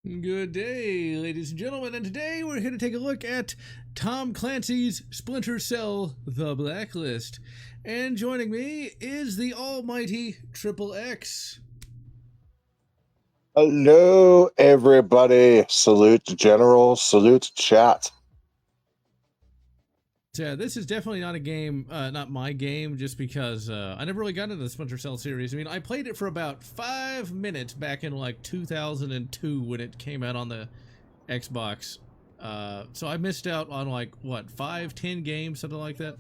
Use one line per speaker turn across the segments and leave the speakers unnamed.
Good day, ladies and gentlemen, and today we're here to take a look at Tom Clancy's Splinter Cell, The Blacklist. And joining me is the almighty Triple X.
Hello, everybody. Salute General, salute chat.
Yeah, this is definitely not a game, not my game, just because I never really got into the Splinter Cell series. I mean, I played it for about 5 minutes back in like 2002 when it came out on the Xbox. So I missed out on like, what, 5-10 games, something like that?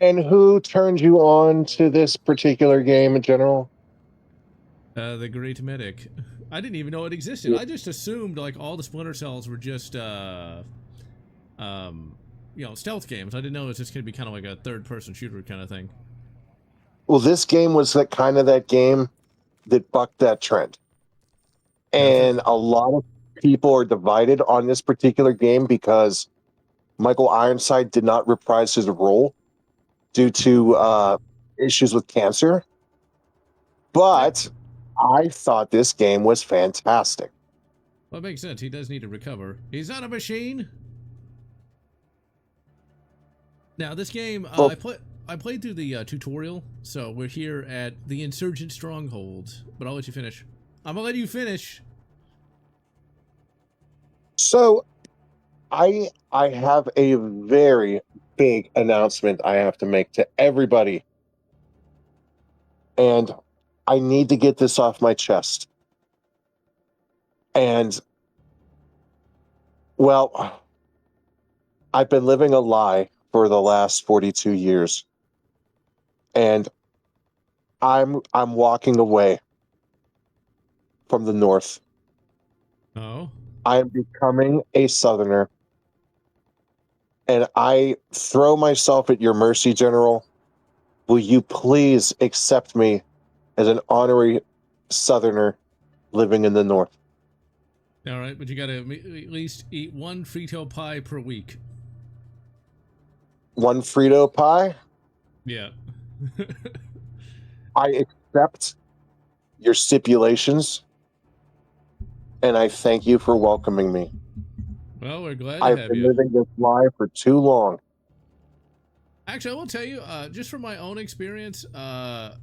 And who turned you on to this particular game in general?
The Great Medic. I didn't even know it existed.
Yeah.
I just assumed like all the Splinter Cells were just stealth games. I didn't know it was just going to be kind of like a third-person shooter kind of thing.
Well, this game was that game that bucked that trend. And a lot of people are divided on this particular game because Michael Ironside did not reprise his role due to issues with cancer. But I thought this game was fantastic.
Well, it makes sense. He does need to recover. He's not a machine. Now, this game, I played through the tutorial, so we're here at the Insurgent Stronghold, but I'll let you finish. I'm gonna let you finish.
So, I have a very big announcement I have to make to everybody. And I need to get this off my chest. And, well, I've been living a lie for the last 42 years. And I'm walking away from the North.
Oh?
I am becoming a Southerner. And I throw myself at your mercy, General. Will you please accept me as an honorary Southerner living in the North?
All right, but you gotta at least eat one Frito pie per week.
One Frito pie?
Yeah.
I accept your stipulations, and I thank you for welcoming me.
Well, we're glad to
I've
have
been
you.
living this lie for too long.
Actually, I will tell you, just from my own experience, I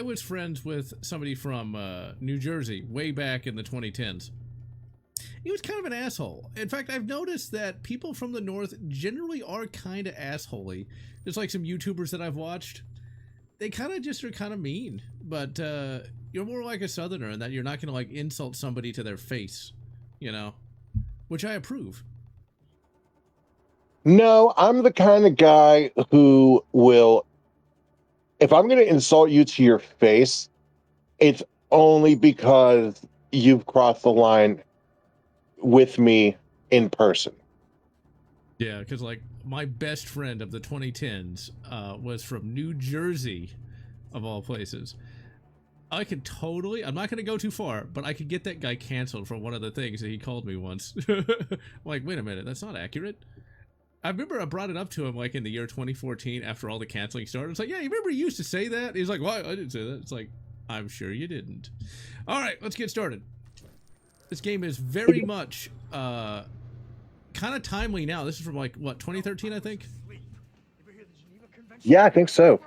was friends with somebody from New Jersey way back in the 2010s. He was kind of an asshole. In fact, I've noticed that people from the North generally are kind of assholey. Just like some YouTubers that I've watched. They kind of just are kind of mean. But you're more like a Southerner in that you're not going to like insult somebody to their face. You know? Which I approve.
No, I'm the kind of guy who will, if I'm going to insult you to your face, it's only because you've crossed the line with me in person.
Yeah, because like my best friend of the 2010s was from New Jersey, of all places. I could totally, I'm not going to go too far, but I could get that guy canceled for one of the things that he called me once. Like, wait a minute, that's not accurate. I remember I brought it up to him like in the year 2014 after all the canceling started. It's like, yeah, you remember you used to say that? He's like, well, I didn't say that. It's like, I'm sure you didn't. All right, let's get started. This game is very much kind of timely now. This is from like, what, 2013, I think?
Yeah, I think so.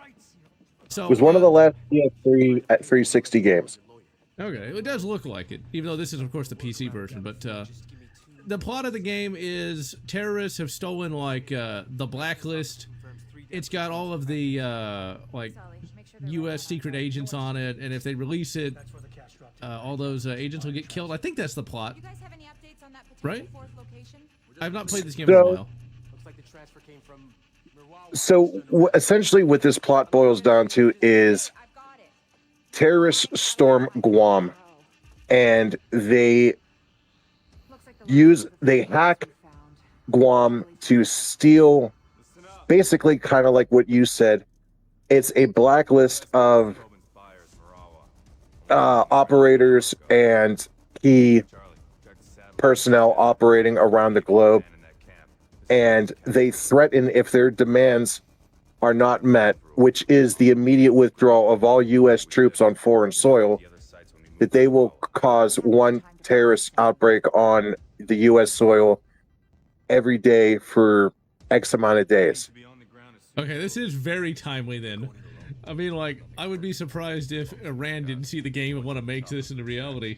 So
it was one of the last PS3 at 360 games.
Okay, it does look like it, even though this is, of course, the PC version. But the plot of the game is terrorists have stolen, like, the Blacklist. It's got all of the, like, U.S. secret agents on it, and if they release it, all those agents will get killed. I think that's the plot. Right? I've not played this game in a while.
So essentially what this plot boils down to is terrorists storm Guam, and they hack Guam to steal, basically kind of like what you said. It's a blacklist of operators and key personnel operating around the globe, and they threaten if their demands are not met, which is the immediate withdrawal of all U.S. troops on foreign soil, that they will cause one terrorist outbreak on the U.S. soil every day for X amount of days.
Okay, this is very timely then. I mean, like, I would be surprised if Iran didn't see the game and want to make this into reality.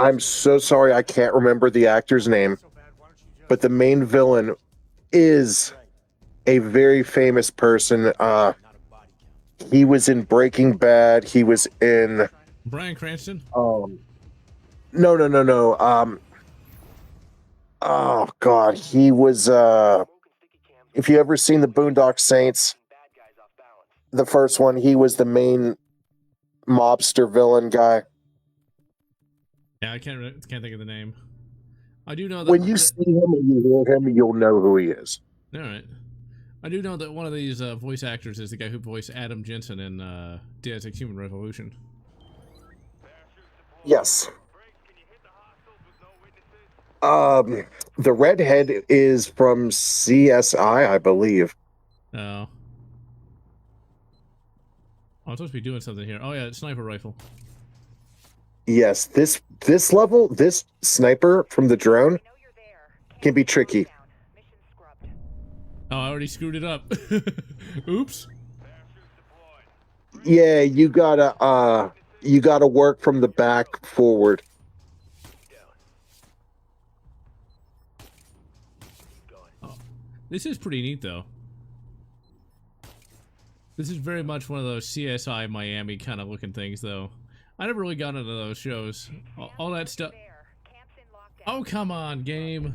I'm so sorry I can't remember the actor's name, but the main villain is a very famous person. He was in Breaking Bad. He was in
Bryan Cranston?
No. Oh God, he was if you ever seen the Boondock Saints, the first one, he was the main mobster villain guy.
Yeah, I can't think of the name. I do know that
When you see him and you hear him, you'll know who he is.
All right. I do know that one of these voice actors is the guy who voiced Adam Jensen in Deus Ex Human Revolution.
Yes. The redhead is from CSI, I believe.
Oh. I'm supposed to be doing something here. Oh yeah, sniper rifle.
Yes, this level, this sniper from the drone can be tricky.
Oh, I already screwed it up. Oops.
Yeah, you gotta work from the back forward.
Oh, this is pretty neat though. This is very much one of those CSI Miami kind of looking things though. I never really got into those shows. All that stuff. Oh, come on, game.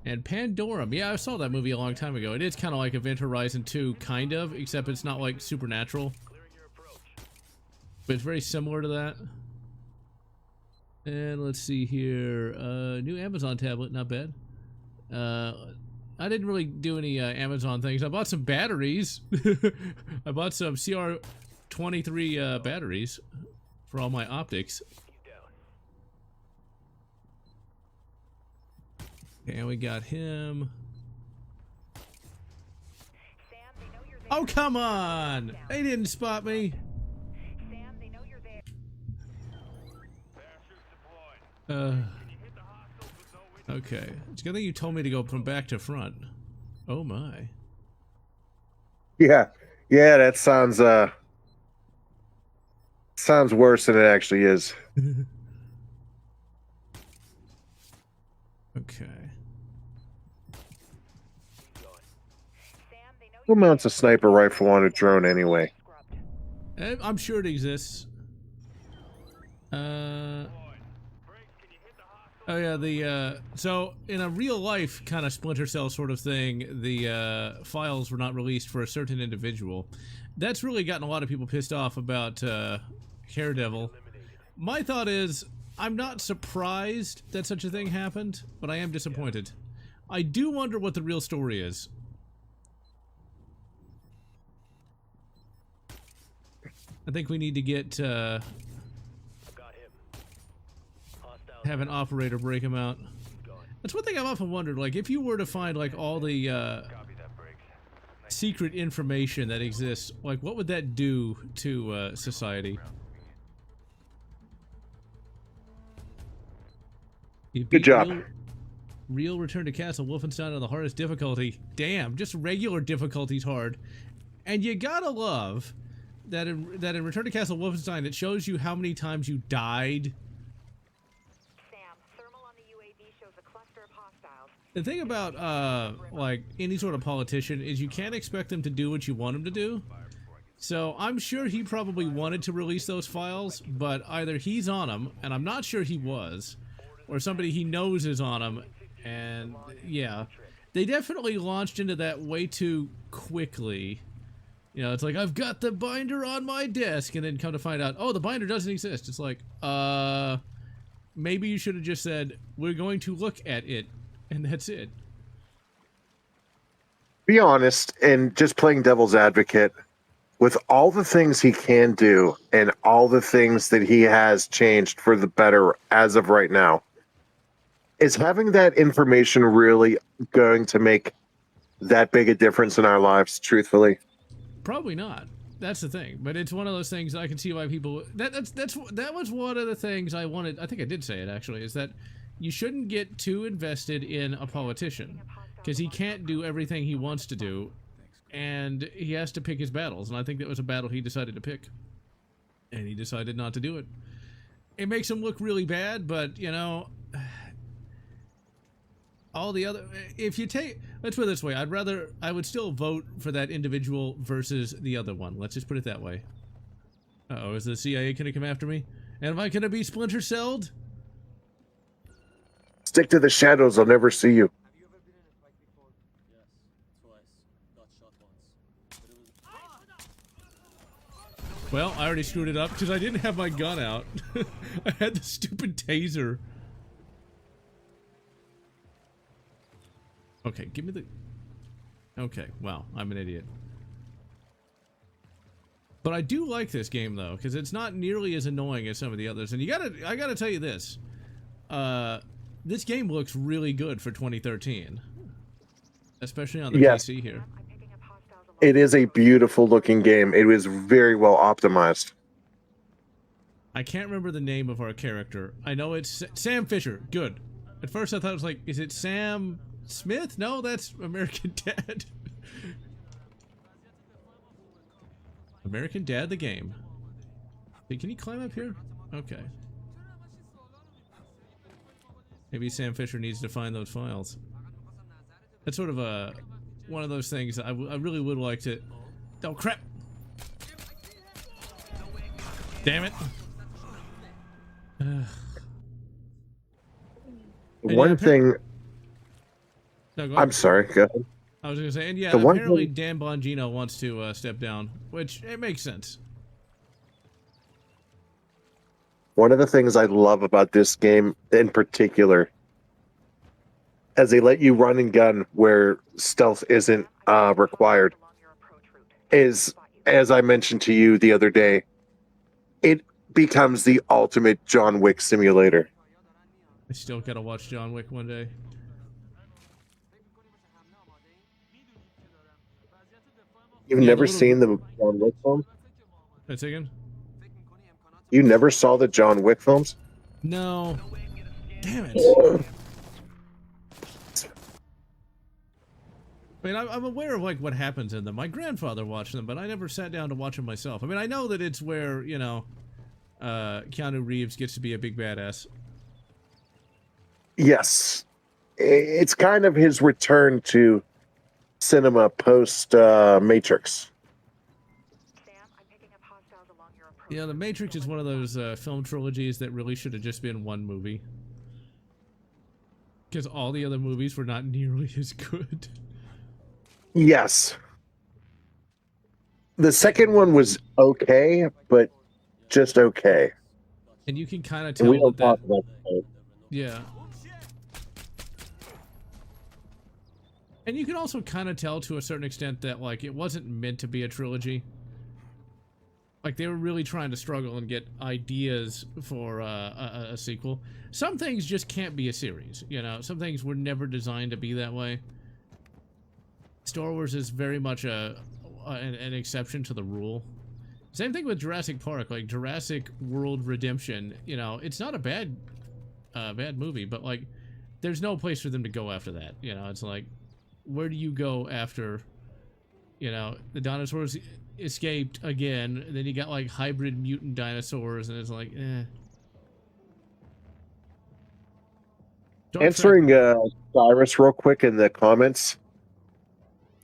And Pandorum. Yeah, I saw that movie a long time ago. It is kind of like Event Horizon 2, kind of, except it's not like supernatural. But it's very similar to that. And let's see here. New Amazon tablet, not bad. I didn't really do any Amazon things. I bought some batteries. I bought some CR23 batteries for all my optics. And we got him. Oh, come on! They didn't spot me. Okay. It's a good thing you told me to go from back to front. Oh my.
Yeah, that sounds worse than it actually is.
Okay.
Who mounts a sniper rifle on a drone anyway?
I'm sure it exists. Oh yeah, so in a real life kind of Splinter Cell sort of thing, the files were not released for a certain individual. That's really gotten a lot of people pissed off about Daredevil. My thought is, I'm not surprised that such a thing happened, but I am disappointed. I do wonder what the real story is. I think we need to get have an operator break him out. That's one thing I've often wondered, like, if you were to find, like, all the secret information that exists, like, what would that do to society?
Good job.
Real Return to Castle Wolfenstein on the hardest difficulty. Damn, just regular difficulty's hard. And you gotta love that in Return to Castle Wolfenstein, it shows you how many times you died. The thing about, like, any sort of politician is you can't expect them to do what you want them to do. So I'm sure he probably wanted to release those files, but either he's on them, and I'm not sure he was, or somebody he knows is on them, and yeah. They definitely launched into that way too quickly. You know, it's like, I've got the binder on my desk, and then come to find out, oh, the binder doesn't exist. It's like, maybe you should have just said, we're going to look at it. And that's it.
Be honest, and just playing devil's advocate, with all the things he can do and all the things that he has changed for the better as of right now, is having that information really going to make that big a difference in our lives, truthfully?
Probably not. That's the thing. But it's one of those things I can see why people. That was one of the things I wanted. I think I did say it actually. Is that you shouldn't get too invested in a politician because he can't do everything he wants to do, and he has to pick his battles. And I think that was a battle he decided to pick, and he decided not to do it. It makes him look really bad, but you know. All the other, if you take, let's put it this way, I would still vote for that individual versus the other one. Let's just put it that way. Uh-oh, is the CIA gonna come after me? And am I gonna be Splinter Celled?
Stick to the shadows, I'll never see you.
Have you ever been in a fight before? Yes, twice. Got shot once. But it was...
Well, I already screwed it up because I didn't have my gun out. I had the stupid taser. Okay, give me the... Okay, wow, I'm an idiot. But I do like this game, though, because it's not nearly as annoying as some of the others. And I gotta tell you this. This game looks really good for 2013. Especially on the PC here.
It is a beautiful looking game. It was very well optimized.
I can't remember the name of our character. I know it's Sam Fisher. Good. At first I thought it was like, is it Sam... Smith? No, that's American Dad. American Dad the game. Hey, can you climb up here? Okay. Maybe Sam Fisher needs to find those files. That's sort of one of those things I really would like to... Oh, crap! Damn it!
One thing...
No, go
I'm
ahead.
sorry, go ahead.
I was going to say, and yeah,
The one
apparently
thing-
Dan Bongino wants to step down, which it makes sense.
One of the things I love about this game in particular, as they let you run and gun where stealth isn't required, is, as I mentioned to you the other day, it becomes the ultimate John Wick simulator.
I still got to watch John Wick one day.
You've
Yeah,
never
the little-
seen the John Wick film?
That's again?
You never saw the John Wick films?
No. Damn it. I mean, I'm aware of like what happens in them. My grandfather watched them, but I never sat down to watch them myself. I mean, I know that it's where, you know, Keanu Reeves gets to be a big badass.
Yes. It's kind of his return to cinema post Matrix.
Yeah, The Matrix is one of those film trilogies that really should have just been one movie. Because all the other movies were not nearly as good.
Yes. The second one was okay, but just okay.
And you can kind of
And
tell
we don't
that...
talk about that.
Yeah. And you can also kind of tell to a certain extent that, like, it wasn't meant to be a trilogy. Like, they were really trying to struggle and get ideas for a sequel. Some things just can't be a series, you know? Some things were never designed to be that way. Star Wars is very much an exception to the rule. Same thing with Jurassic Park, like Jurassic World Redemption, you know, it's not a bad movie, but, like, there's no place for them to go after that, you know? It's like, where do you go after, you know, the dinosaurs escaped again, and then you got like hybrid mutant dinosaurs, and it's like, eh.
Answering Cyrus real quick in the comments,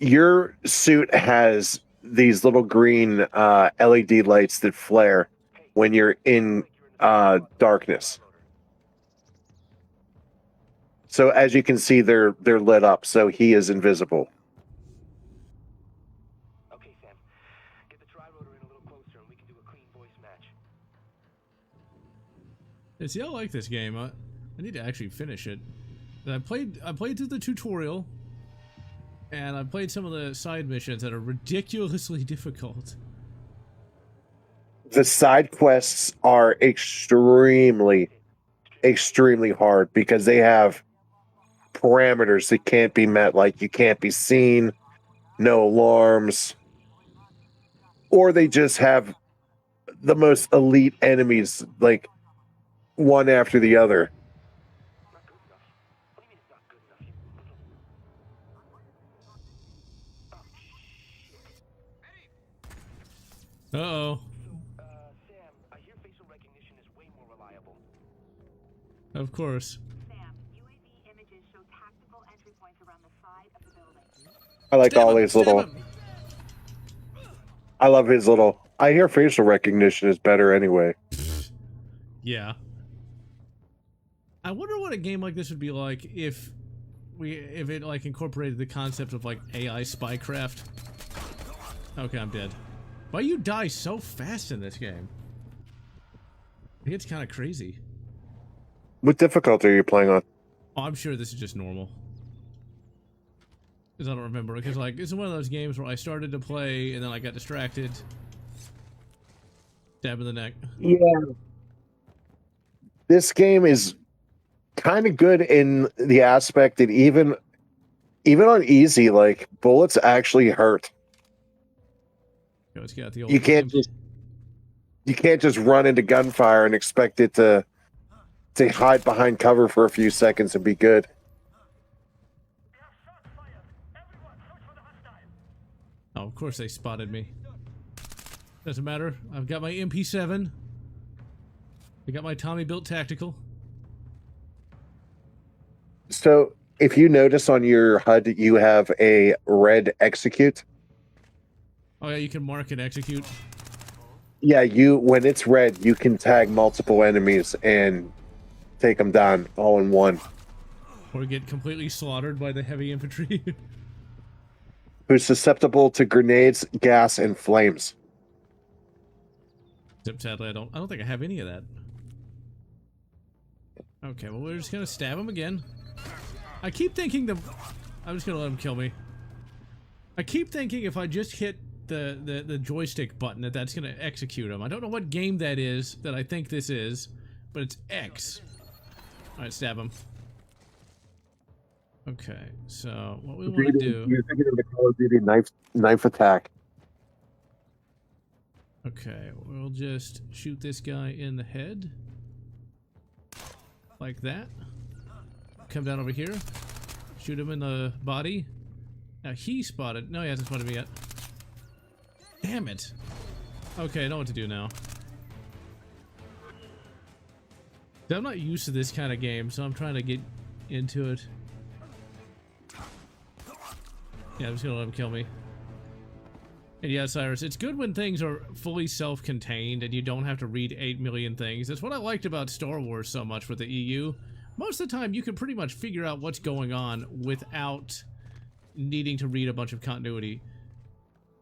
your suit has these little green LED lights that flare when you're in darkness. So as you can see, they're lit up, so he is invisible.
Okay, Sam. Get the tri-rotor in a little closer and we can do a clean voice match.
See, I like this game. I need to actually finish it. I played through the tutorial, and I played some of the side missions that are ridiculously difficult.
The side quests are extremely hard because they have parameters that can't be met, like you can't be seen, no alarms. or they just have the most elite enemies, like one after the other.
Not good enough. What do you mean it's not good enough? Oh, shit.
Uh-oh.
Sam, I hear facial recognition is way more reliable.
Of course.
Sam, UAV images show tactical entry points around the side of the building.
I like
Stab
all
him,
his
stab
little.
him.
I love his little. I hear facial recognition is better anyway.
Yeah. I wonder what a game like this would be like if it like incorporated the concept of like AI spycraft. Okay, I'm dead. Why you die so fast in this game? I think it's kind of crazy.
What difficulty are you playing on?
Oh, I'm sure this is just normal. Because I don't remember. Because like it's one of those games where I started to play and then I got distracted. Stab in the neck.
Yeah. This game is kind of good in the aspect that even on easy, like bullets actually hurt.
Okay, let's get out the old
You can't just run into gunfire and expect it to hide behind cover for a few seconds and be good.
Oh, of course they spotted me. Doesn't matter. I've got my MP7. I got my Tommy built tactical.
So if you notice on your HUD, you have a red execute.
Oh yeah, you can mark and execute.
Yeah, when it's red, you can tag multiple enemies and take them down all in one.
Or get completely slaughtered by the heavy infantry.
Who's susceptible to grenades, gas, and flames.
Except sadly, I don't think I have any of that. Okay, well we're just gonna stab him again. I keep thinking I'm just gonna let him kill me. I keep thinking if I just hit the joystick button that's gonna execute him. I don't know what game that is that I think this is, but it's X. Alright, stab him. Okay, so what we want to do...
You're thinking of the Call of Duty knife attack.
Okay, we'll just shoot this guy in the head. Like that. Come down over here. Shoot him in the body. Now he spotted... No, he hasn't spotted me yet. Damn it. Okay, I know what to do now. I'm not used to this kind of game, so I'm trying to get into it. Yeah, I'm just gonna let him kill me. And yeah, Cyrus, it's good when things are fully self-contained and you don't have to read 8 million things. That's what I liked about Star Wars so much with the EU. Most of the time, you can pretty much figure out what's going on without needing to read a bunch of continuity.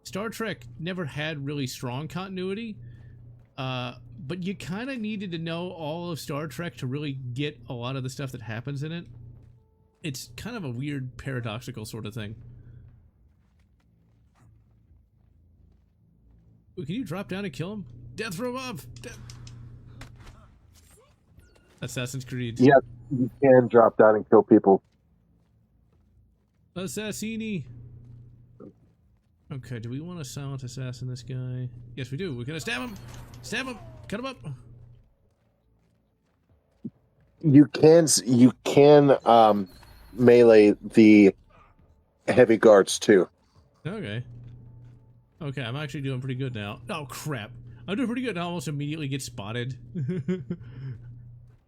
Star Trek never had really strong continuity, but you kind of needed to know all of Star Trek to really get a lot of the stuff that happens in it. It's kind of a weird, paradoxical sort of thing. Ooh, can you drop down and kill him? Death from above! Assassin's Creed.
Yeah, you can drop down and kill people.
Assassini! Okay, do we want to silent assassin this guy? Yes, we do. We're gonna stab him! Stab him! Cut him up!
You can melee the heavy guards too.
Okay. Okay, I'm actually doing pretty good now. Oh, crap. I'm doing pretty good. I almost immediately get spotted. It's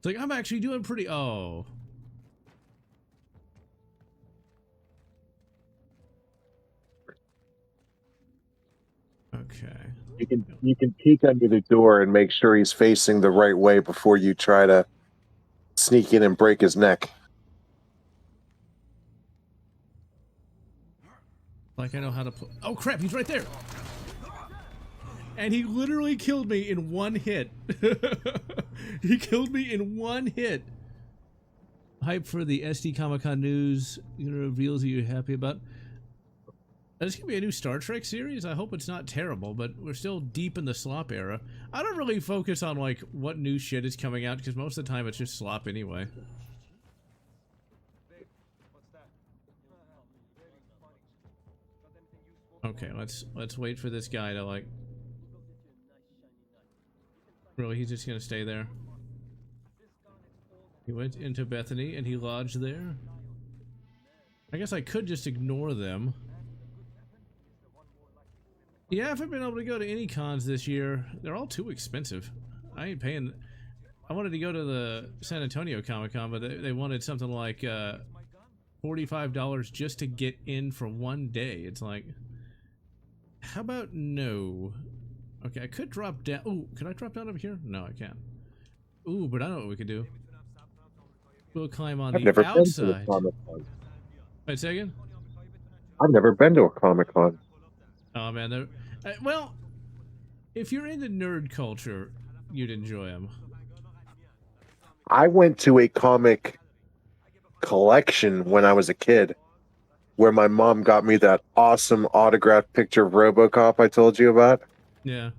like, I'm actually doing pretty... Oh. Okay.
You can peek under the door and make sure he's facing the right way before you try to sneak in and break his neck.
Like I know how to play. Oh crap, he's right there. And he literally killed me in one hit. He killed me in one hit. Hype for the SD Comic-Con news. Reveals you're happy about. This could be a new Star Trek series. I hope it's not terrible, but we're still deep in the slop era. I don't really focus on like what new shit is coming out because most of the time it's just slop anyway. Okay, let's wait for this guy to like Really, he's just gonna stay there. He went into Bethany and he lodged there. I guess I could just ignore them. Yeah, I haven't been able to go to any cons this year. They're all too expensive. I ain't paying. I wanted to go to the San Antonio Comic-Con, but they wanted something like $45 just to get in for one day. It's like, how about no? Okay, I could drop down. Ooh, can I drop down over here? No, I can't. Ooh, but I know what we could do. We'll climb on
I've
the
never been to a
outside.
Comic-Con.
Wait, say again?
I've never been to a Comic-Con.
Oh man, well, if you're into nerd culture, you'd enjoy them.
I went to a comic collection when I was a kid, where my mom got me that awesome autographed picture of RoboCop I told you about,
Yeah.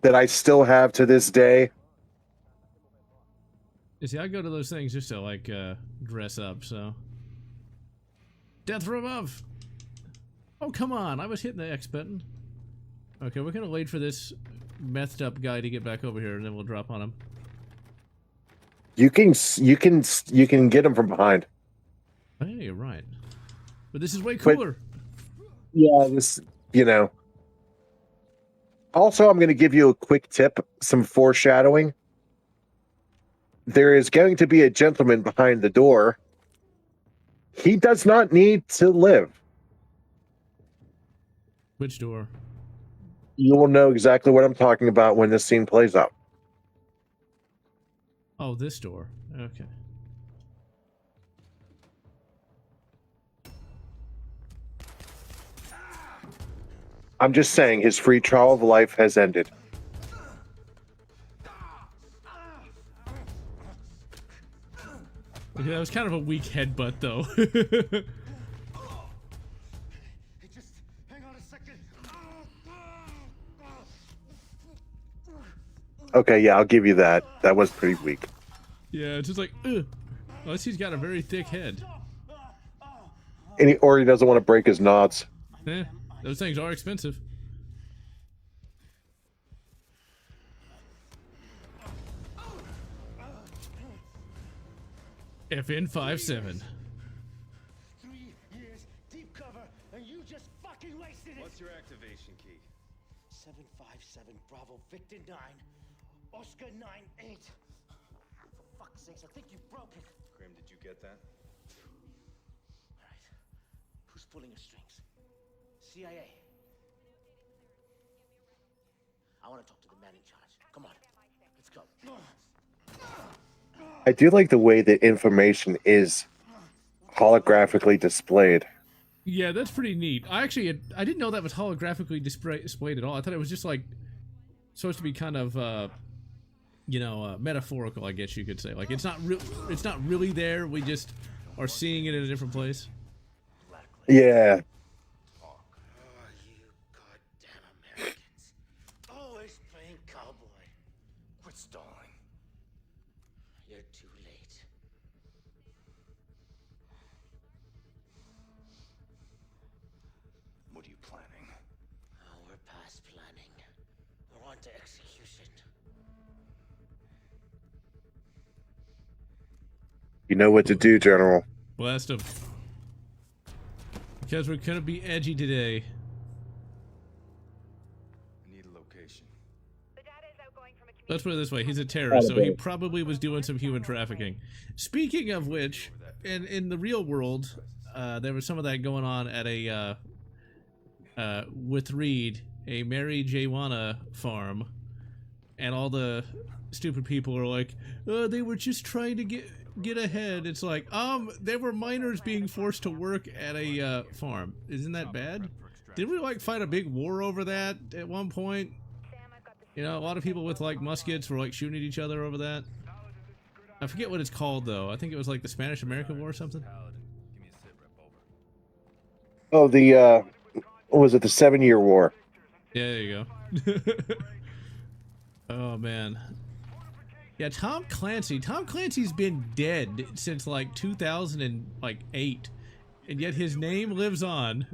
that I still have to this day.
You see, I go to those things just to like dress up. So, death from above. Oh come on! I was hitting the X button. Okay, we're gonna wait for this methed up guy to get back over here, and then we'll drop on him.
You can get him from behind.
Oh, yeah, you're right. But this is way cooler.
Yeah, this, you know. Also, I'm going to give you a quick tip, some foreshadowing. There is going to be a gentleman behind the door. He does not need to live.
Which door?
You will know exactly what I'm talking about when this scene plays out.
Oh, this door. Okay.
I'm just saying, his free trial of life has ended.
Okay, that was kind of a weak headbutt, though.
Just hang on a second.
Okay, yeah, I'll give you that. That was pretty weak.
Yeah, it's just like, ugh. Unless he's got a very thick head.
Or he doesn't want to break his knots.
Eh, those things are expensive. FN57.
3 years, deep cover, and you just fucking wasted it.
What's your activation key?
757 Bravo Victor 9, Oscar 98. For fuck's sakes, I think you broke it.
Grim, did you get that?
All right, who's pulling the strings? CIA. I want to talk to the man in charge. Come on, let's go.
I do like the way that information is holographically displayed.
Yeah, that's pretty neat. I didn't know that was holographically displayed at all. I thought it was just like supposed to be kind of metaphorical, I guess you could say. Like it's not really there. We just are seeing it in a different place.
Yeah.
Oh, you goddamn Americans. Always playing cowboy. Quit stalling. You're too late.
What are you planning?
Oh, we're past planning. We're on to execution.
You know what to do, General.
Blast him. Because we're gonna be edgy today.
I need a location.
The data is outgoing from a community.
Let's put it this way, he's a terrorist, so he probably was doing some human trafficking. Speaking of which, in the real world, there was some of that going on at a, with Reed, a Mary Jwana farm, and all the stupid people are like, they were just trying to get ahead. It's like, there were miners being forced to work at a, farm. Isn't that bad? Didn't we, like, fight a big war over that at one point? You know, a lot of people with, like, muskets were, like, shooting at each other over that. I forget what it's called, though. I think it was, like, the Spanish-American War or something.
Oh, what was it, the 7-Year War?
Yeah, there you go. Oh, man. Yeah, Tom Clancy. Tom Clancy's been dead since, like, 2008. And yet his name lives on.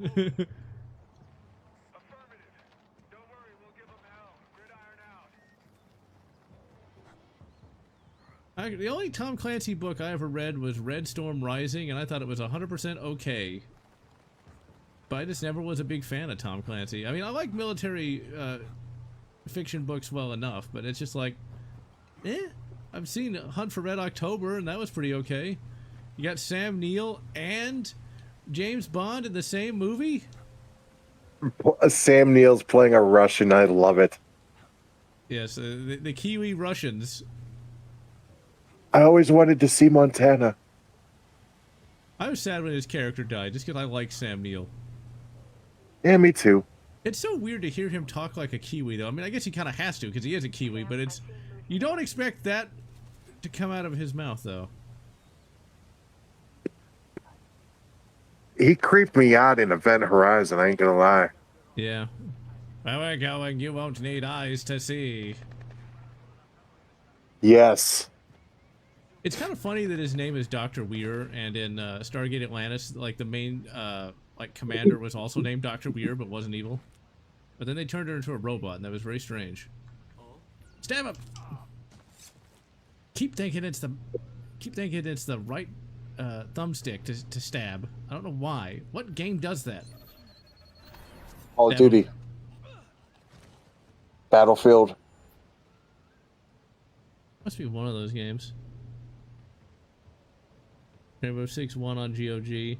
The only Tom Clancy book I ever read was Red Storm Rising, and I thought it was 100% okay. But I just never was a big fan of Tom Clancy. I mean, I like military fiction books well enough, but it's just like, I've seen Hunt for Red October, and that was pretty okay. You got Sam Neill and James Bond in the same movie?
Sam Neill's playing a Russian. I love it.
Yes, the Kiwi Russians.
I always wanted to see Montana.
I was sad when his character died, just because I like Sam Neill.
Yeah, me too.
It's so weird to hear him talk like a Kiwi, though. I mean, I guess he kind of has to, because he is a Kiwi, but it's... You don't expect that to come out of his mouth, though.
He creeped me out in Event Horizon, I ain't gonna lie.
Yeah. Where we're going, you won't need eyes to see.
Yes.
It's kind of funny that his name is Dr. Weir, and in Stargate Atlantis, like, the main, like, commander was also named Dr. Weir, but wasn't evil. But then they turned her into a robot, and that was very strange. Stab him! Keep thinking it's the right thumbstick to stab. I don't know why. What game does that?
Call of Duty. Battlefield.
Must be one of those games. Rainbow Six 1 on GOG. Yeah,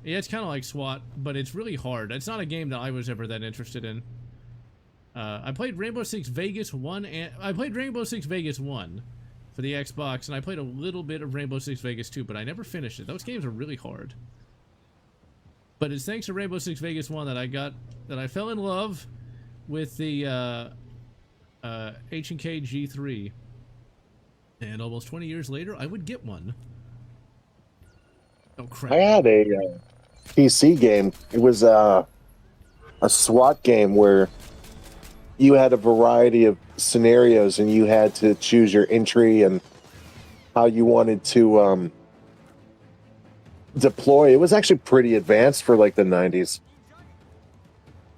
it's kind of like SWAT, but it's really hard. It's not a game that I was ever that interested in. I played Rainbow Six Vegas 1, and I played Rainbow Six Vegas 1 for the Xbox, and I played a little bit of Rainbow Six Vegas 2, but I never finished it. Those games are really hard. But it's thanks to Rainbow Six Vegas 1 that I fell in love with the H&K G3. And almost 20 years later, I would get one. Oh, crap.
I had a PC game. It was a SWAT game where you had a variety of scenarios and you had to choose your entry and how you wanted to deploy. It was actually pretty advanced for like the 90s.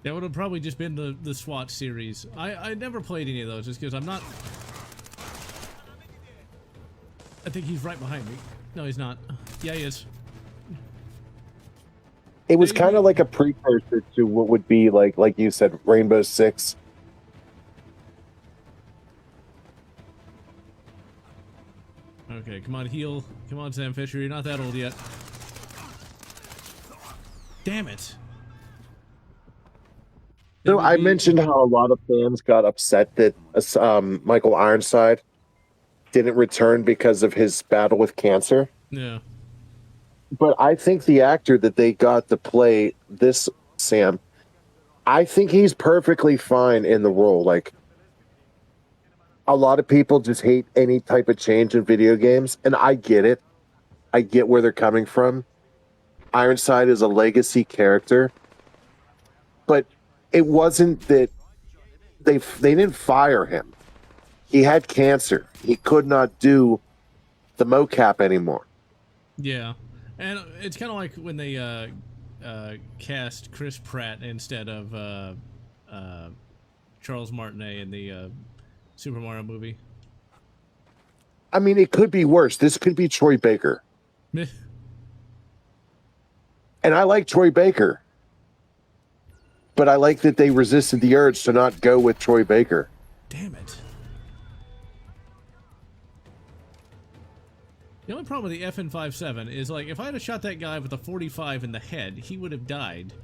That would have probably just been the SWAT series. I never played any of those just because I'm not... I think he's right behind me. No, he's not. Yeah, he is.
It was kind of like a precursor to what would be like you said, Rainbow Six.
Okay, come on, heal. Come on, Sam Fisher. You're not that old yet. Damn it.
So I mentioned how a lot of fans got upset that Michael Ironside didn't return because of his battle with cancer.
Yeah.
But I think the actor that they got to play this Sam, I think he's perfectly fine in the role. Like, a lot of people just hate any type of change in video games, and I get it. I get where they're coming from. Ironside is a legacy character, but it wasn't that they didn't fire him. He had cancer. He could not do the mocap anymore.
Yeah. And it's kind of like when they cast Chris Pratt instead of Charles Martinet in the Super Mario movie.
I mean, it could be worse. This could be Troy Baker. And I like Troy Baker. But I like that they resisted the urge to not go with Troy Baker.
Damn it. The only problem with the FN57 is, like, if I had shot that guy with a 45 in the head, he would have died.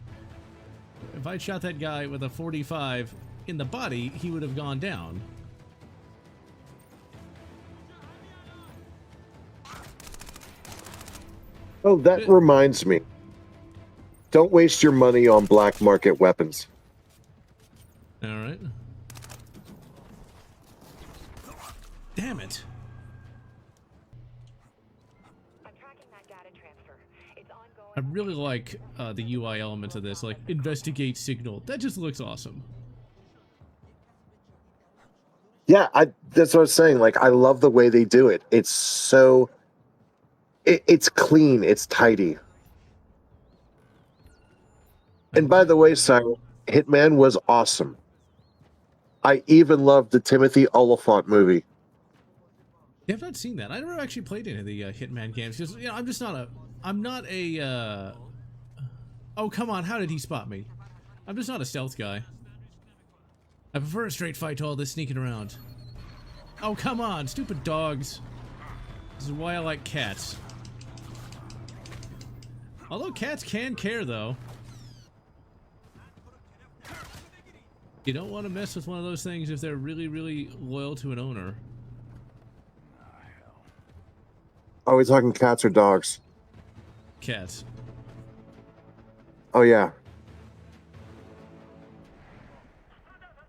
If I'd shot that guy with a 45 in the body, he would have gone down.
Oh, that reminds me. Don't waste your money on black market weapons.
All right. Damn it. I really like the UI elements of this, like investigate signal. That just looks awesome.
Yeah, that's what I was saying. Like, I love the way they do it. It's so... It's clean. It's tidy. And by the way, Simon, Hitman was awesome. I even loved the Timothy Oliphant movie.
Yeah, I've not seen that. I never actually played any of the Hitman games because I'm just not a. I'm not a. Oh come on! How did he spot me? I'm just not a stealth guy. I prefer a straight fight to all this sneaking around. Oh come on, stupid dogs! This is why I like cats. Although cats can care though. You don't want to mess with one of those things if they're really, really loyal to an owner.
Are we talking cats or dogs?
Cats.
Oh yeah.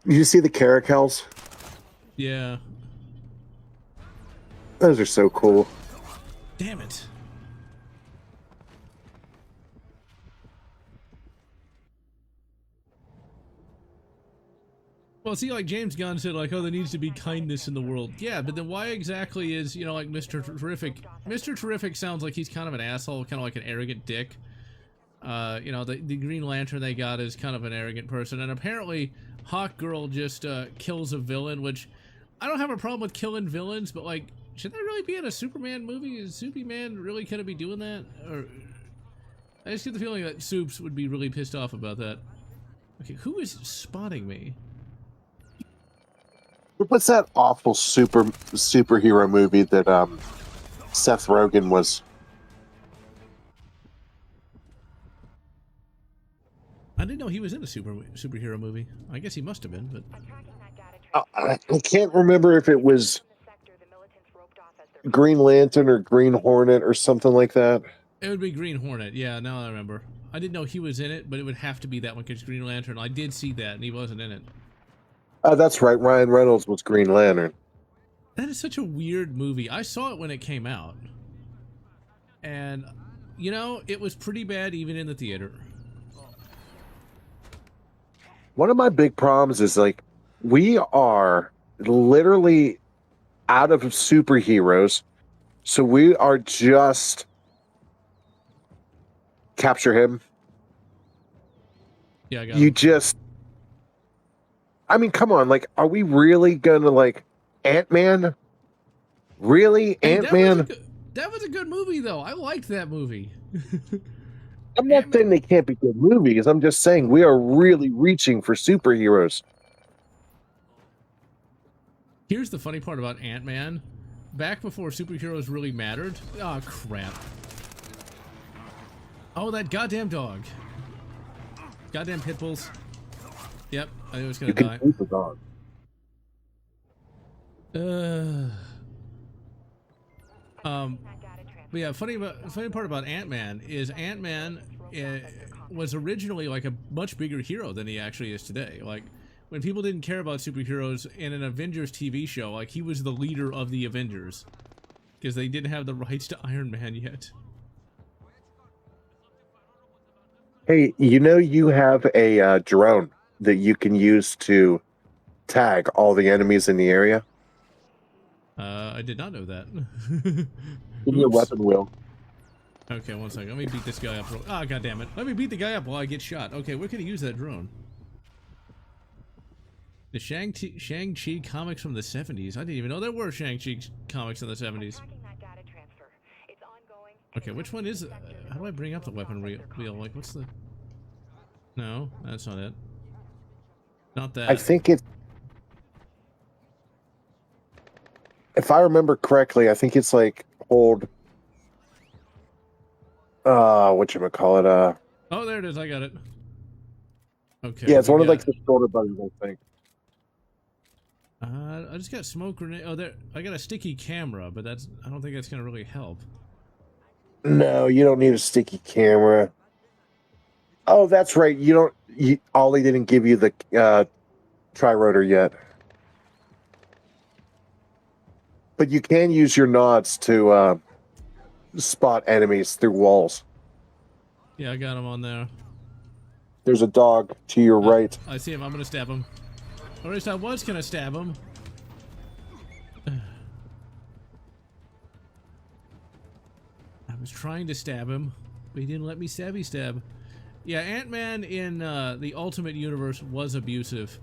Did you see the caracals?
Yeah.
Those are so cool.
Damn it. Well, see, like James Gunn said, like, oh, there needs to be kindness in the world. Yeah, but then why exactly is, you know, like Mr. Terrific? Mr. Terrific sounds like he's kind of an asshole, kind of like an arrogant dick. You know, the Green Lantern they got is kind of an arrogant person. And apparently, Hawk Girl just kills a villain, which I don't have a problem with killing villains, but, like, should that really be in a Superman movie? Is Superman really gonna be doing that? Or I just get the feeling that Supes would be really pissed off about that. Okay, who is spotting me?
What's that awful superhero movie that Seth Rogen was?
I didn't know he was in a superhero movie. I guess he must have been, but
I can't remember if it was Green Lantern or Green Hornet or something like that.
it would be Green Hornet. Yeah, now I remember. I didn't know he was in it, but it would have to be that one because Green Lantern. I did see that, and he wasn't in it.
That's right. Ryan Reynolds was Green Lantern.
That is such a weird movie. I saw it when it came out. And, you know, it was pretty bad even in the theater.
One of my big problems is, like, we are literally out of superheroes, so we are just capture him.
Yeah, I got
You
him.
just... I mean, come on, like, are we really gonna, like, Ant-Man? Really?
Hey,
Ant-Man?
that was a good movie, though. I liked that movie.
I'm not saying they can't be good movies. I'm just saying we are really reaching for superheroes.
Here's the funny part about Ant-Man. Back before superheroes really mattered. Oh, crap. Oh, that goddamn dog. Goddamn pit bulls. Yep, I knew it was gonna die.
Keep the dog.
But yeah, funny part about Ant-Man is Ant-Man was originally like a much bigger hero than he actually is today. Like, when people didn't care about superheroes in an Avengers TV show, like, he was the leader of the Avengers. Because they didn't have the rights to Iron Man yet.
Hey, you know you have a drone that you can use to tag all the enemies in the area?
I did not know that.
Give me a
Oops.
weapon wheel.
Okay, one second. Let me beat this guy up. Ah, God damn it. Let me beat the guy up while I get shot. Okay, where can I use that drone? The Shang-Chi comics from the 70s. I didn't even know there were Shang-Chi comics in the 70s. Okay, which one is it? How do I bring up the weapon wheel? Like, what's the... No, that's not it. Not that.
I think it's... If I remember correctly, I think it's like hold... whatchamacallit,
Oh, there it is. I got it. Okay.
yeah, it's
we
one of
got-
like the shoulder buttons, I think.
I just got smoke grenade. Oh, there. I got a sticky camera, but that's... I don't think that's gonna really help.
No, you don't need a sticky camera. Oh, that's right. You don't... Ollie didn't give you the tri-rotor yet. But you can use your nods to spot enemies through walls.
Yeah, I got him on there.
There's a dog to your right.
I see him. I'm gonna stab him. Or at least I was gonna stab him. I was trying to stab him, but he didn't let me stabby stab. Yeah, Ant-Man in the Ultimate Universe was abusive.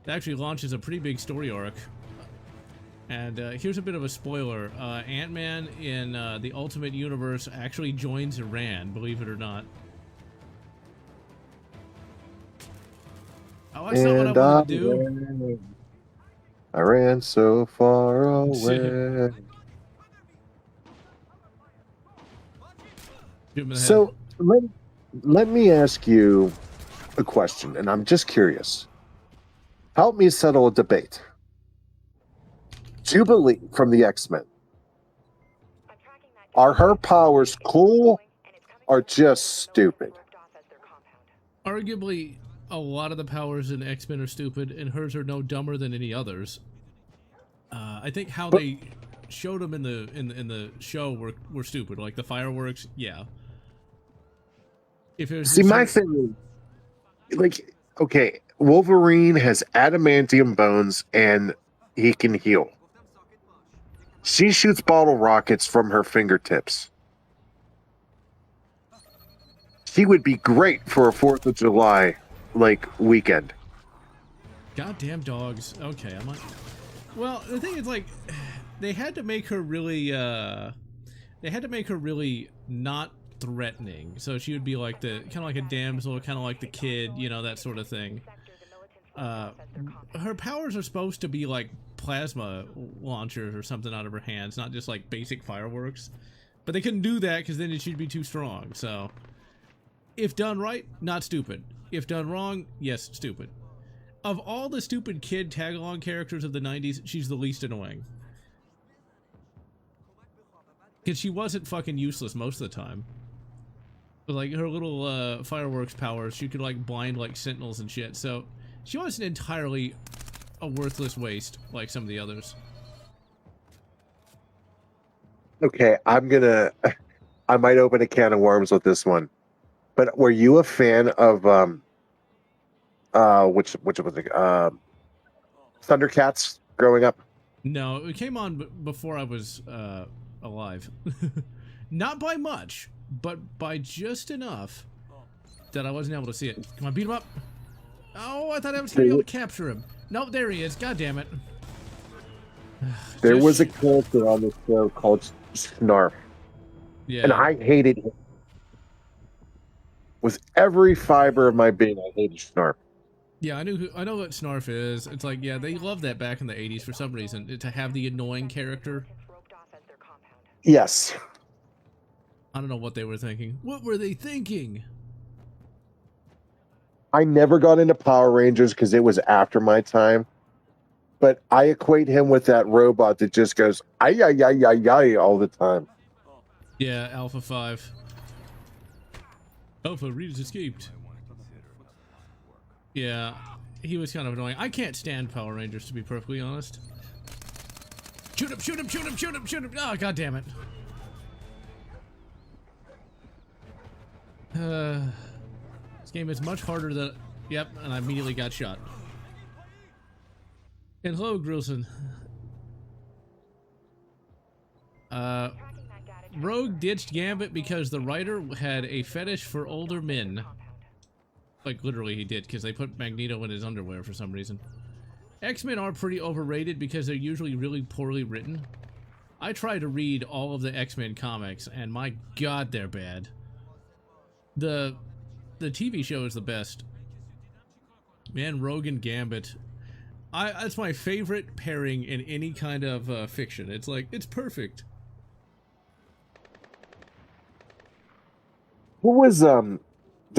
It actually launches a pretty big story arc. And here's a bit of a spoiler. Ant-Man in the Ultimate Universe actually joins Iran, believe it or not. Oh, that's not what I wanted to do.
I ran so far away.
Shoot him in the head.
So let me ask you a question, and I'm just curious. Help me settle a debate. Jubilee from the X-Men. Are her powers cool or just stupid?
Arguably, a lot of the powers in X-Men are stupid, and hers are no dumber than any others. I think how they showed them in the show were stupid. Like the fireworks, yeah. If it was
See, my thing is, like, okay, Wolverine has adamantium bones and he can heal. She shoots bottle rockets from her fingertips. She would be great for a 4th of July, like, weekend.
Goddamn dogs. Okay, I might. Well, the thing is, like, they had to make her really. They had to make her really not threatening, so she would be like the kind of like a damsel, kind of like the kid, you know, that sort of thing. Her powers are supposed to be like plasma launchers or something out of her hands, not just like basic fireworks. But they couldn't do that because then she'd be too strong. So, if done right, not stupid. If done wrong, yes, stupid. Of all the stupid kid tag-along characters of the 90s, she's the least annoying. Because she wasn't fucking useless most of the time. But like her little fireworks powers, she could like blind like sentinels and shit. So she wasn't entirely a worthless waste like some of the others.
Okay, I might open a can of worms with this one. But were you a fan of which was it? Thundercats growing up?
No, it came on before I was alive. Not by much, but by just enough that I wasn't able to see it. Come on, beat him up. Oh, I thought I was going to be able to capture him. Nope, there he is. God damn it.
There was a character on this show called Snarf.
Yeah.
And I hated him. With every fiber of my being, I hated Snarf.
Yeah, I know what Snarf is. It's like, yeah, they loved that back in the 80s for some reason, to have the annoying character.
Yes.
I don't know what they were thinking. What were they thinking?
I never got into Power Rangers because it was after my time. But I equate him with that robot that just goes, ay, ay, ay, ay, ay, all the time.
Yeah, Alpha 5. Alpha, Reed's escaped. Yeah, he was kind of annoying. I can't stand Power Rangers, to be perfectly honest. Shoot him, shoot him, shoot him, shoot him, shoot him. Oh, god damn it. This game is much harder than... Yep, and I immediately got shot. And hello, Grilson. Rogue ditched Gambit because the writer had a fetish for older men. Like, literally he did, because they put Magneto in his underwear for some reason. X-Men are pretty overrated because they're usually really poorly written. I try to read all of the X-Men comics, and my god, they're bad. The TV show is the best. Man, Rogue and Gambit. That's my favorite pairing in any kind of fiction. It's like, it's perfect.
Who was the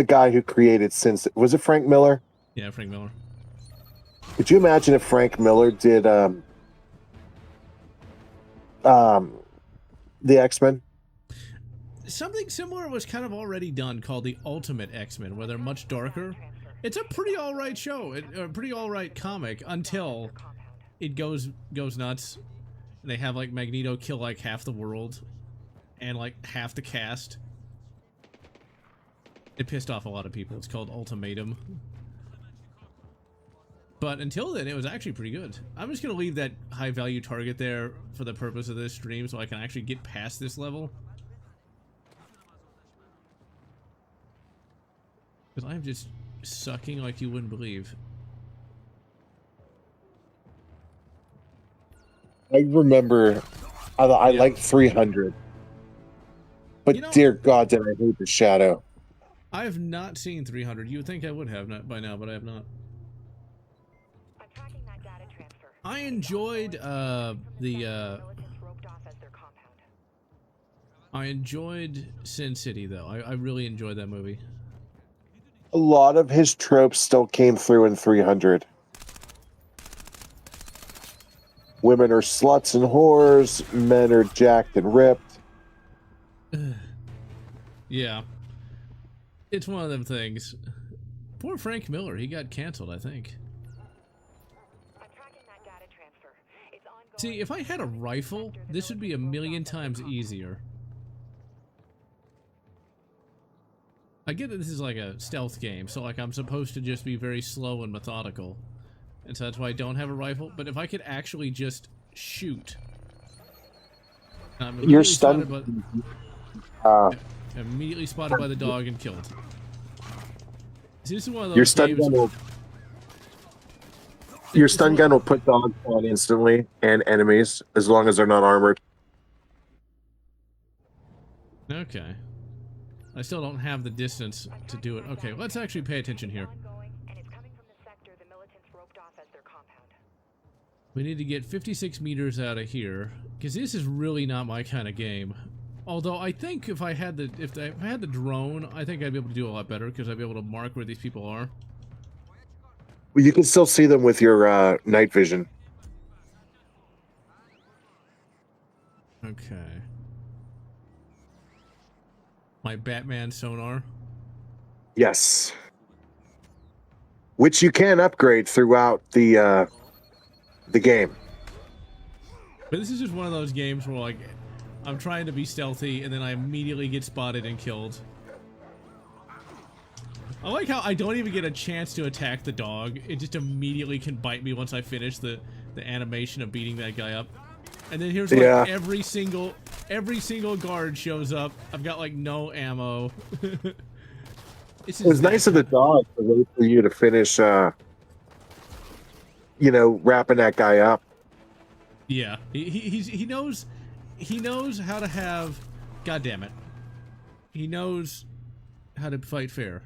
guy who created Sin? Was it Frank Miller?
Yeah, Frank Miller.
Could you imagine if Frank Miller did the X-Men?
Something similar was kind of already done called the Ultimate X-Men, where they're much darker. It's a pretty alright show, a pretty alright comic, until it goes nuts. And they have like Magneto kill like half the world and like half the cast. It pissed off a lot of people. It's called Ultimatum. But until then, it was actually pretty good. I'm just going to leave that high value target there for the purpose of this stream so I can actually get past this level. Because I'm just sucking like you wouldn't believe.
I remember I
Yeah.
like 300. But
You know-
dear God, did I hate the shadow.
I have not seen 300. You would think I would have not by now, but I have not.
I'm tracking that data transfer.
I enjoyed the
Militants roped off as their compound.
I enjoyed Sin City though. I really enjoyed that movie.
A lot of his tropes still came through in 300. Women are sluts and whores. Men are jacked and ripped.
Yeah. It's one of them things. Poor Frank Miller, he got canceled, I think.
I'm tracking that data transfer. It's ongoing.
See, if I had a rifle, this would be a million times easier. I get that this is like a stealth game, so like I'm supposed to just be very slow and methodical. And so that's why I don't have a rifle, but if I could actually just shoot. I'm
You're
immediately spotted immediately spotted by the dog and killed. See, this is one of those
Your stun
games.
gun will your stun gun will put dogs on instantly and enemies as long as they're not armored.
Okay. I still don't have the distance to do it. Okay, let's actually pay attention here.
Ongoing, and it's coming from the sector the militants roped off as their compound.
We need to get 56 meters out of here, because this is really not my kind of game. Although I think if I had the drone, I think I'd be able to do a lot better because I'd be able to mark where these people are.
Well, you can still see them with your night vision.
Okay. My Batman sonar.
Yes. Which you can upgrade throughout the game.
But this is just one of those games where like I'm trying to be stealthy and then I immediately get spotted and killed. I like how I don't even get a chance to attack the dog. It just immediately can bite me once I finish the animation of beating that guy up. And then here's like every single guard shows up. I've got like no ammo.
It was nice of the dog to wait for you to finish wrapping that guy up.
Yeah, he knows how to have. God damn it, he knows how to fight fair.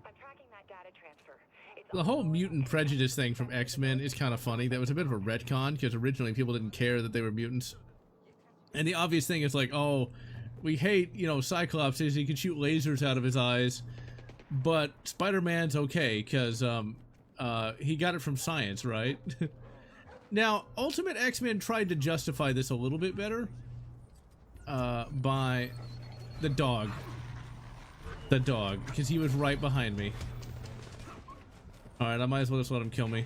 I'm tracking that data transfer. It's
The whole mutant prejudice thing from X-Men is kind of funny. That was a bit of a retcon because originally people didn't care that they were mutants, and the obvious thing is like, oh, we hate Cyclops is he can shoot lasers out of his eyes, but Spider-Man's okay because he got it from science, right? Now, Ultimate X-Men tried to justify this a little bit better by the dog. The dog, because he was right behind me. Alright, I might as well just let him kill me.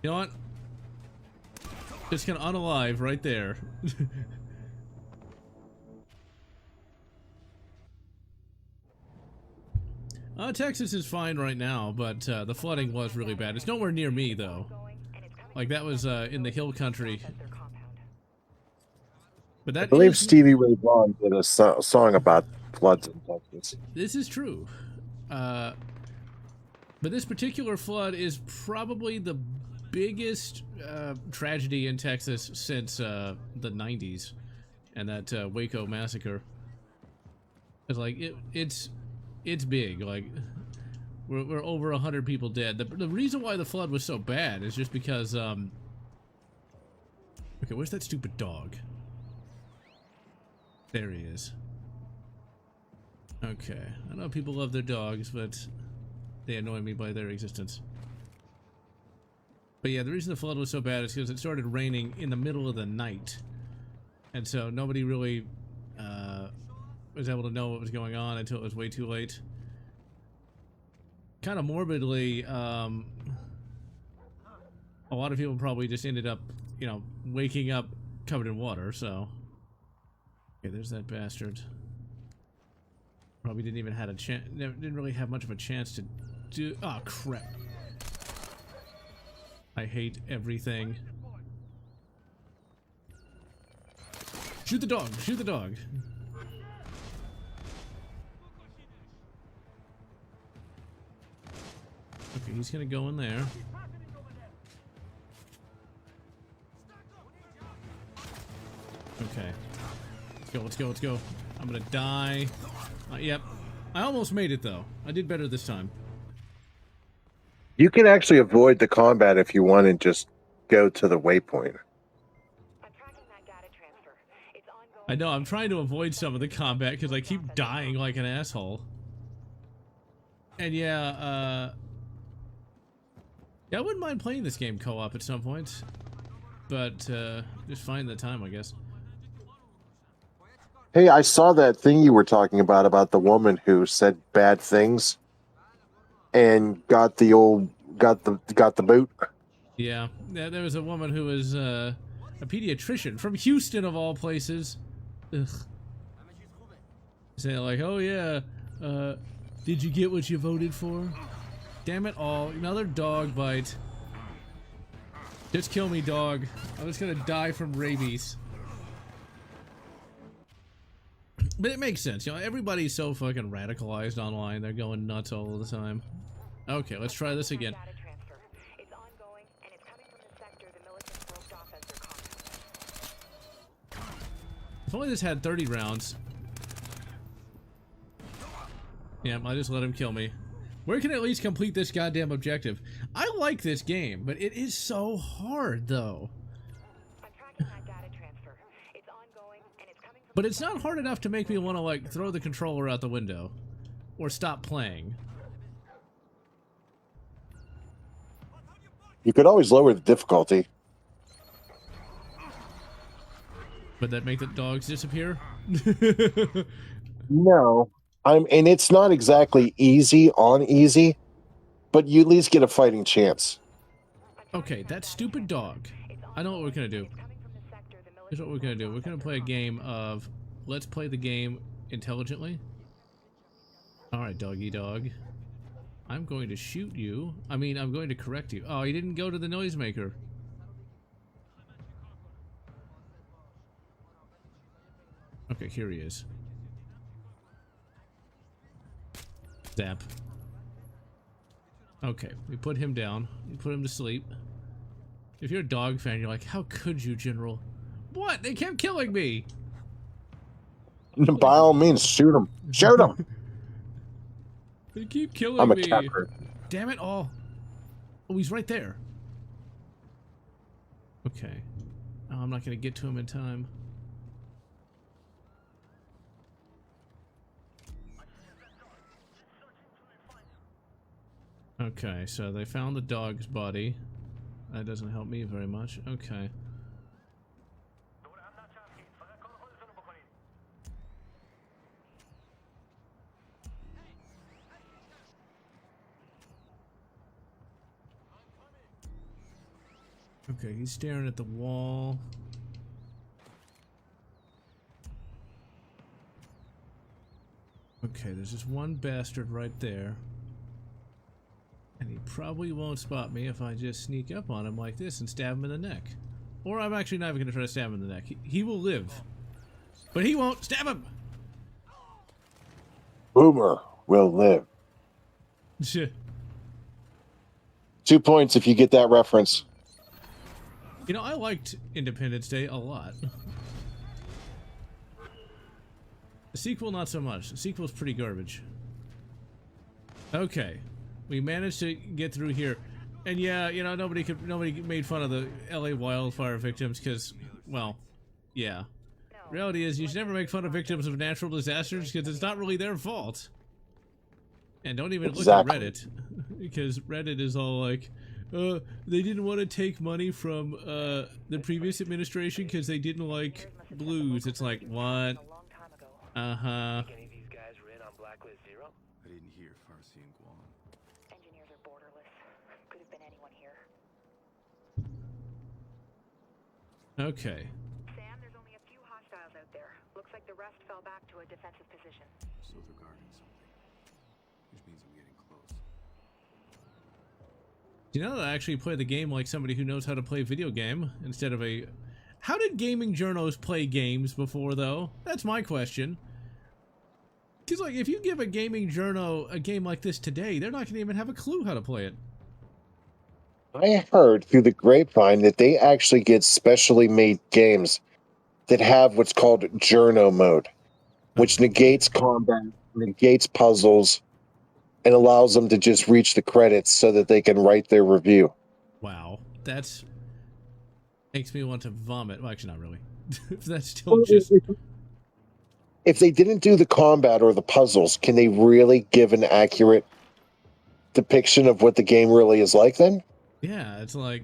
You know what? Just gonna unalive right there. Texas is fine right now, but the flooding was really bad. It's nowhere near me, though.
ongoing, and it's coming
Like, that was in the hill country.
as their compound.
But that
I believe
is-
Stevie Ray Vaughan did a song about floods in Texas.
This is true. But this particular flood is probably the biggest tragedy in Texas since the 90s and that Waco massacre. It's like it's big. Like we're over 100 people dead. The reason why the flood was so bad is just because okay, where's that stupid dog? There he is. Okay, I know people love their dogs, but they annoy me by their existence. But yeah, the reason the flood was so bad is because it started raining in the middle of the night. And so nobody really was able to know what was going on until it was way too late. Kind of morbidly, a lot of people probably just ended up, waking up covered in water, so. Okay, there's that bastard. Probably didn't even have a chance. Didn't really have much of a chance to do. Oh crap! I hate everything. Shoot the dog! Shoot the dog! Okay, he's gonna go in there. Let's go, let's go. I'm gonna die. Yep. I almost made it, though. I did better this time.
You can actually avoid the combat if you want and just go to the waypoint.
I'm tracking that data transfer. It's ongoing.
I know, I'm trying to avoid some of the combat because I keep dying like an asshole. And yeah, I wouldn't mind playing this game co-op at some point. But, just find the time, I guess.
Hey, I saw that thing you were talking about the woman who said bad things and got the boot.
Yeah, there was a woman who was, a pediatrician from Houston, of all places. Ugh. Saying like, oh yeah, did you get what you voted for? Damn it all, another dog bite. Just kill me, dog. I'm just gonna die from rabies. But it makes sense, you know, everybody's so fucking radicalized online, they're going nuts all the time. Okay, let's try this again.
Data transfer. It's ongoing, and it's coming from the sector the militants roped off as their compound.
If only this had 30 rounds. Yeah, I just let him kill me. Where can I at least complete this goddamn objective? I like this game, but it is so hard, though.
I'm tracking that data transfer. It's ongoing, and it's coming from
But it's not hard enough to make me want to, like, throw the controller out the window. Or stop playing.
You could always lower the difficulty.
But that make the dogs disappear?
No. And it's not exactly easy on easy, but you at least get a fighting chance.
Okay, that stupid dog. I know what we're gonna do.
coming from the sector the militants
Here's what we're gonna do. We're gonna play a game of... Let's play the game intelligently. Alright, doggy dog. I'm going to shoot you. I mean, I'm going to correct you. Oh, he didn't go to the noisemaker. Okay, here he is. Zap. Okay, we put him down. We put him to sleep. If you're a dog fan, you're like, how could you, General? What? They kept killing me!
By all means, shoot him. Shoot him.
They keep killing
I'm a
me.
capper.
Damn it all. Oh, he's right there. Okay. Oh, I'm not going to get to him in time. Okay, so they found the dog's body. That doesn't help me very much. Okay. Okay, he's staring at the wall. Okay, there's just one bastard right there. And he probably won't spot me if I just sneak up on him like this and stab him in the neck. Or I'm actually not even going to try to stab him in the neck. He will live. But he won't. Stab him!
Boomer will live. 2 points if you get that reference.
You know, I liked Independence Day a lot. The sequel, not so much. The sequel's pretty garbage. Okay. We managed to get through here. And yeah, you know, nobody made fun of the LA wildfire victims because, well, yeah. Reality is you should never make fun of victims of natural disasters because it's not really their fault. And don't even look at Reddit, because Reddit is all like, they didn't want to take money from the previous administration because they didn't like blues. It's like, what? Uh-huh.
Any of these guys were in on Blacklist 0?
I didn't hear Farsi and Guam.
engineers are borderless. Could have been anyone here.
Okay.
Sam, there's only a few hostiles out there. Looks like the rest fell back to a defensive position.
So they're guarding something. Which means I'm getting close.
You know that I actually play the game like somebody who knows how to play a video game instead of a... How did gaming journos play games before, though? That's my question. Because, like, if you give a gaming journo a game like this today, they're not going to even have a clue how to play it.
I heard through the grapevine that they actually get specially made games that have what's called journo mode, which negates combat, negates puzzles, and allows them to just reach the credits so that they can write their review.
Wow, that's makes me want to vomit. Well, actually, not really. That's still just.
If they didn't do the combat or the puzzles, can they really give an accurate depiction of what the game really is like then?
Yeah, it's like.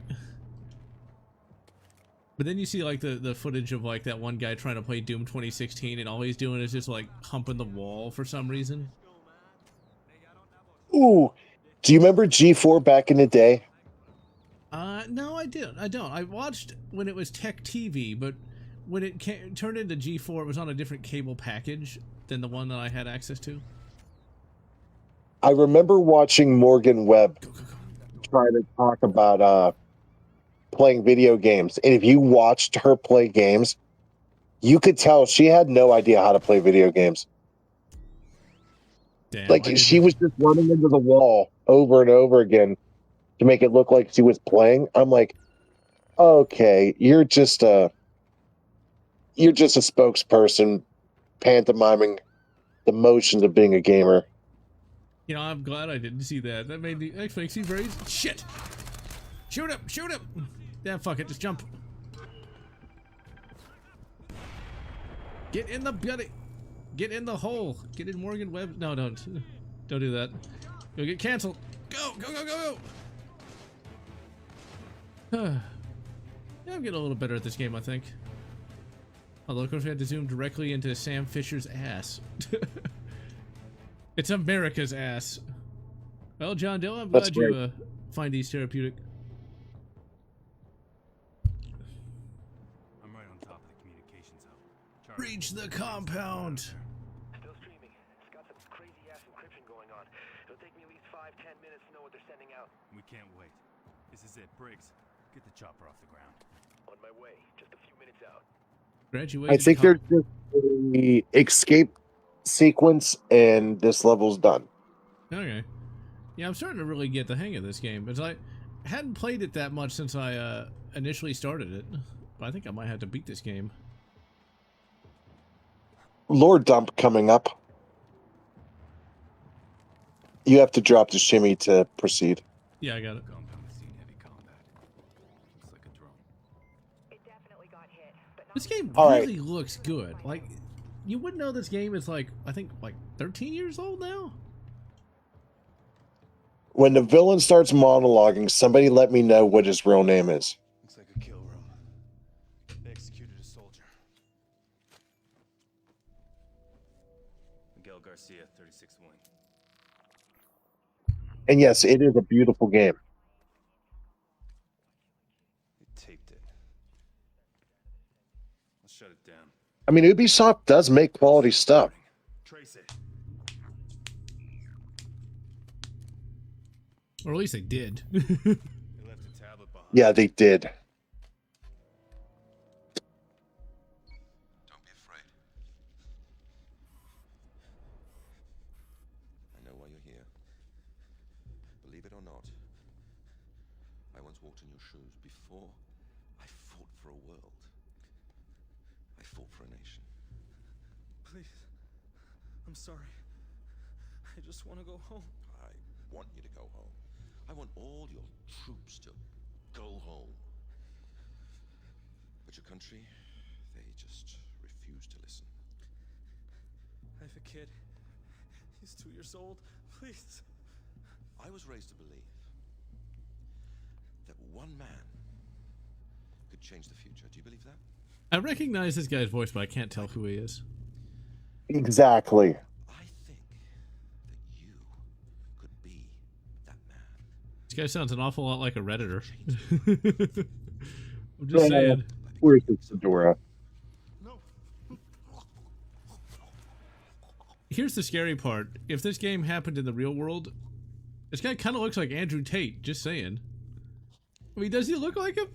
But then you see like the footage of like that one guy trying to play Doom 2016 and all he's doing is just like humping the wall for some reason.
Ooh, do you remember G4 back in the day?
No, I don't. I watched when it was Tech TV, but when it turned into G4, it was on a different cable package than the one that I had access to.
I remember watching Morgan Webb try to talk about playing video games. And if you watched her play games, you could tell she had no idea how to play video games.
Damn,
Like she was just running into the wall over and over again to make it look like she was playing. I'm like, okay, you're just a spokesperson pantomiming the motions of being a gamer.
You know, I'm glad I didn't see that. That makes me very shit. Shoot him! Shoot him! Yeah, fuck it, just jump. Get in the buddy. Get in the hole. Get in Morgan Webb. No, don't do that. You'll get canceled. Go, go, go, go, go. Yeah, I'm getting a little better at this game, I think. Although, of course, we had to zoom directly into Sam Fisher's ass. It's America's ass. Well, John Doe, I'm glad you find these therapeutic.
I'm right on top of the communications hub.
Reach the compound.
Still streaming. It's got some crazy ass encryption going on. It'll take me at least 5-10 minutes to know what they're sending out.
We can't wait. This is it, Briggs. Get the chopper off the ground.
On my way. Just a few minutes out.
Graduate.
I think there's just the escape sequence and this level's done.
Okay. Yeah, I'm starting to really get the hang of this game, because I hadn't played it that much since I initially started it. But I think I might have to beat this game.
Lore dump coming up. You have to drop the shimmy to proceed.
Yeah, I got it.
Compound has seen heavy combat. Looks like a drone.
It definitely got hit, but not
This game
All right.
really looks good. Like, you wouldn't know this game is like, I think, like 13 years old now?
When the villain starts monologuing, somebody let me know what his real name is.
Looks like a kill room. They executed a soldier. Miguel Garcia, 36th Wing.
And yes, it is a beautiful game.
They taped it. I'll shut it down.
I mean, Ubisoft does make quality stuff.
Trace it.
Or at least they did.
They left a tablet behind.
Yeah, they did.
Don't be afraid. I know why you're here. Believe it or not, I once walked in your shoes before I fought for a world. I fought for a nation.
Please. I'm sorry. I just want to go home.
I want you to go home. I want all your troops to go home. But your country, they just refuse to listen.
I have a kid. He's 2 years old. Please.
I was raised to believe that one man could change the future. Do you believe that?
I recognize this guy's voice, but I can't tell who he is.
Exactly.
I think that you could be that man.
This guy sounds an awful lot like a Redditor. I'm just saying.
Where's the Fedora?
Here's the scary part. If this game happened in the real world, this guy kind of looks like Andrew Tate, just saying. I mean, does he look like him?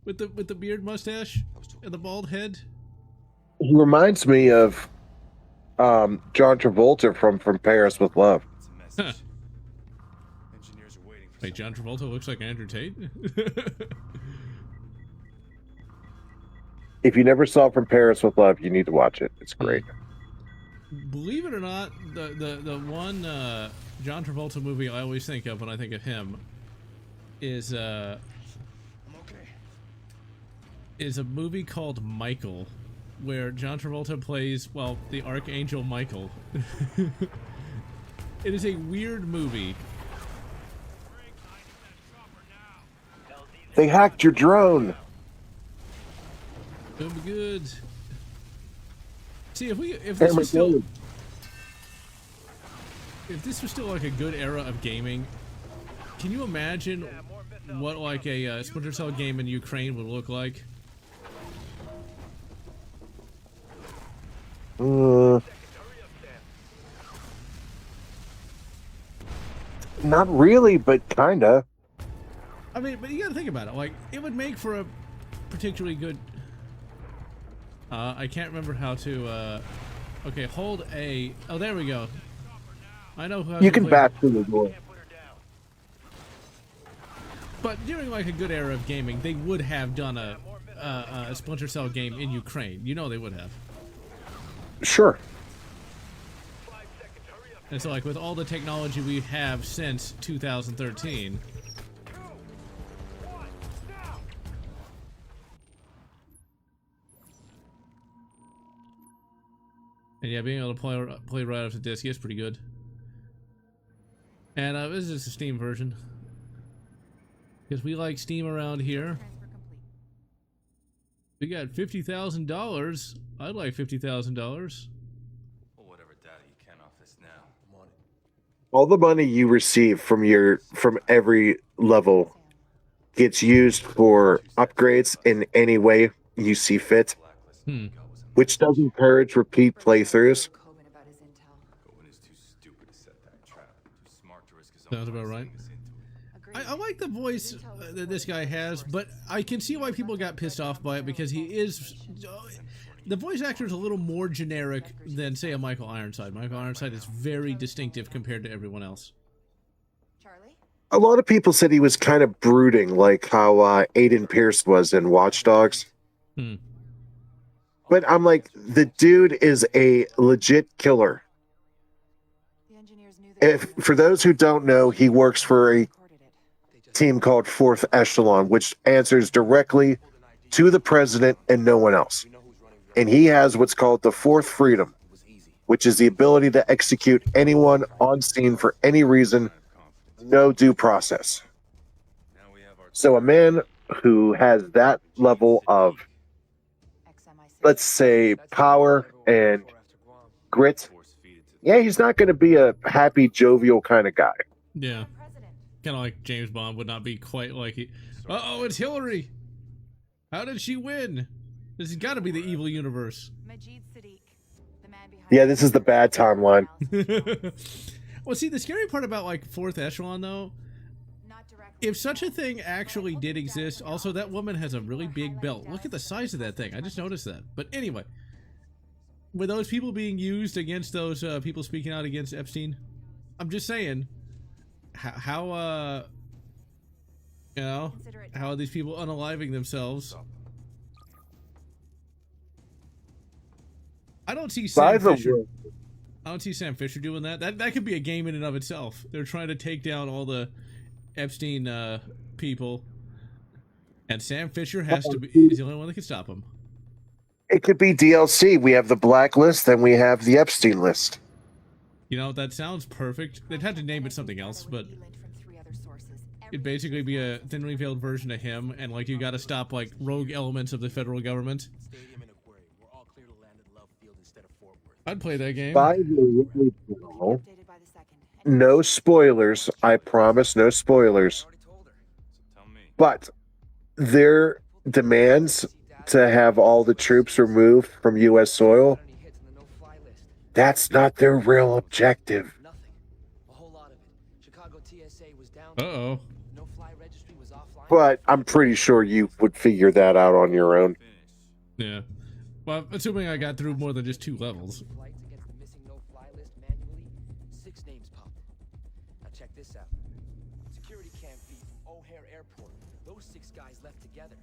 With the beard, mustache, and the bald head?
He reminds me of John Travolta from Paris with Love.
It's a message. Engineers are waiting for
Wait, John Travolta looks like Andrew Tate?
If you never saw From Paris with Love, you need to watch it. It's great.
Believe it or not, the one John Travolta movie I always think of when I think of him is
I'm okay.
is a movie called Michael, where John Travolta plays, well, the Archangel Michael. It is a weird movie.
They hacked your drone.
It'll be good. See, if
Hey,
this
my
was still,
dude.
if this was still like a good era of gaming, can you imagine what like a Splinter Cell game in Ukraine would look like?
Not really, but kinda.
I mean, but you gotta think about it. Like, it would make for a particularly good. I can't remember how to. Okay, hold A. Oh, there we go. I know how
You
to
can
play-
back through the door.
But during like a good era of gaming, they would have done a Splinter Cell game in Ukraine. You know they would have.
Sure.
And so, like, with all the technology we have since 2013. And yeah, being able to play right off the disc is pretty good. And this is just a Steam version. Because we like Steam around here. We got $50,000. I'd like $50,000.
Or whatever data you can off this now. I'm on it.
All the money you receive from every level gets used for upgrades in any way you see fit,
Blacklist.
which does encourage repeat playthroughs.
Cohen is too stupid to set that trap. Too smart to risk his own
Sounds about
life
right.
getting us into it.
I like the voice that this guy has, but I can see why people got pissed off by it because he is. The voice actor is a little more generic than, say, a Michael Ironside. Michael Ironside is very distinctive compared to everyone else.
Charlie?
A lot of people said he was kind of brooding, like how Aiden Pierce was in Watch Dogs. But I'm like, the dude is a legit killer.
The engineers knew
For those who don't know, he works for a team called Fourth Echelon, which answers directly to the president and no one else. And he has what's called the Fourth Freedom, which is the ability to execute anyone on scene for any reason, no due process. So a man who has that level of, let's say, power and grit, yeah, he's not going to be a happy, jovial kind of guy.
Yeah. Kind of like James Bond would not be quite like he. Uh-oh, it's Hillary! How did she win? This has got to be the evil universe.
Yeah, this is the bad timeline.
Well, see, the scary part about, like, Fourth Echelon, though, if such a thing actually did exist, also, that woman has a really big belt. Look at the size of that thing. I just noticed that. But anyway, were those people being used against those people speaking out against Epstein? I'm just saying, how you know, how are these people unaliving themselves? I don't see Sam Fisher. I don't see Sam Fisher doing that. That could be a game in and of itself. They're trying to take down all the Epstein people, and Sam Fisher has to be. He's the only one that can stop him.
It could be DLC. We have the Blacklist, then we have the Epstein list.
You know, that sounds perfect. They'd have to name it something else, but it'd basically be a thinly veiled version of him, and like you got to stop like rogue elements of the federal government. I'd play that game.
By the way, no spoilers. I promise, no spoilers. But their demands to have all the troops removed from U.S. soil, that's not their real objective.
Uh-oh.
But I'm pretty sure you would figure that out on your own.
Yeah. Well, assuming I got through more than just 2 levels.
Check this out. Security cam feed from O'Hare Airport. Those 6 guys left together.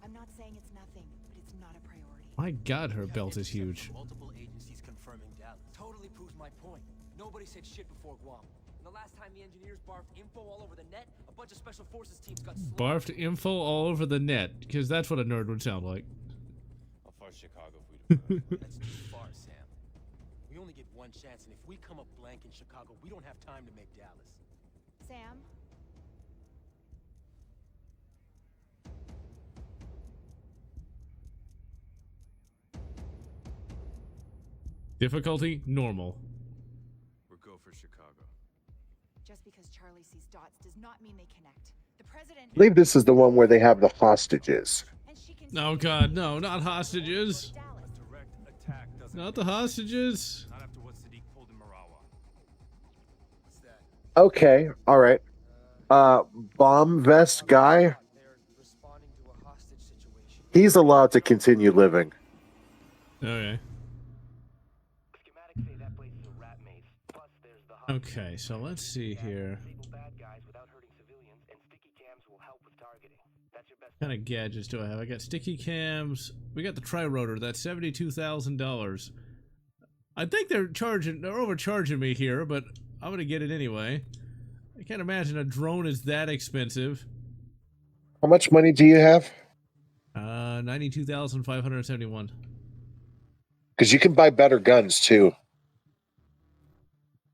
I'm not saying it's nothing, but it's not a priority.
My God, her belt is huge.
Multiple agencies confirming Dallas. Totally proves my point. Nobody said shit before Guam. And the last time the engineers barfed info all over the net, a bunch of special forces teams got slaughtered.
Barfed info all over the net, because that's what a nerd would sound like.
How far is Chicago if we do
That's too far, Sam. We only get one chance, and if we come up blank in Chicago, we don't have time to make Dallas.
Sam?
Difficulty normal.
We're go for Chicago.
Just because Charlie sees dots does not mean they connect. The president...
I believe this is the one where they have the hostages.
And she can
Oh God, no, not hostages.
Dallas.
Direct attack doesn't.
Not the hostages.
Not after what Sadiq pulled in Marawa.
What's that?
Okay, all right. Bomb vest guy.
They're responding to a hostage situation.
He's allowed to continue living.
Okay.
Schematics say that place is a rat maze. Plus, there's the
Okay, so let's see here.
disable bad guys without hurting civilians, and sticky cams will help with targeting. That's your best.
What kind of gadgets do I have? I got sticky cams. We got the tri-rotor. That's $72,000. I think they're overcharging me here, but I'm gonna get it anyway. I can't imagine a drone is that expensive.
How much money do you have?
92,571.
Because you can buy better guns too.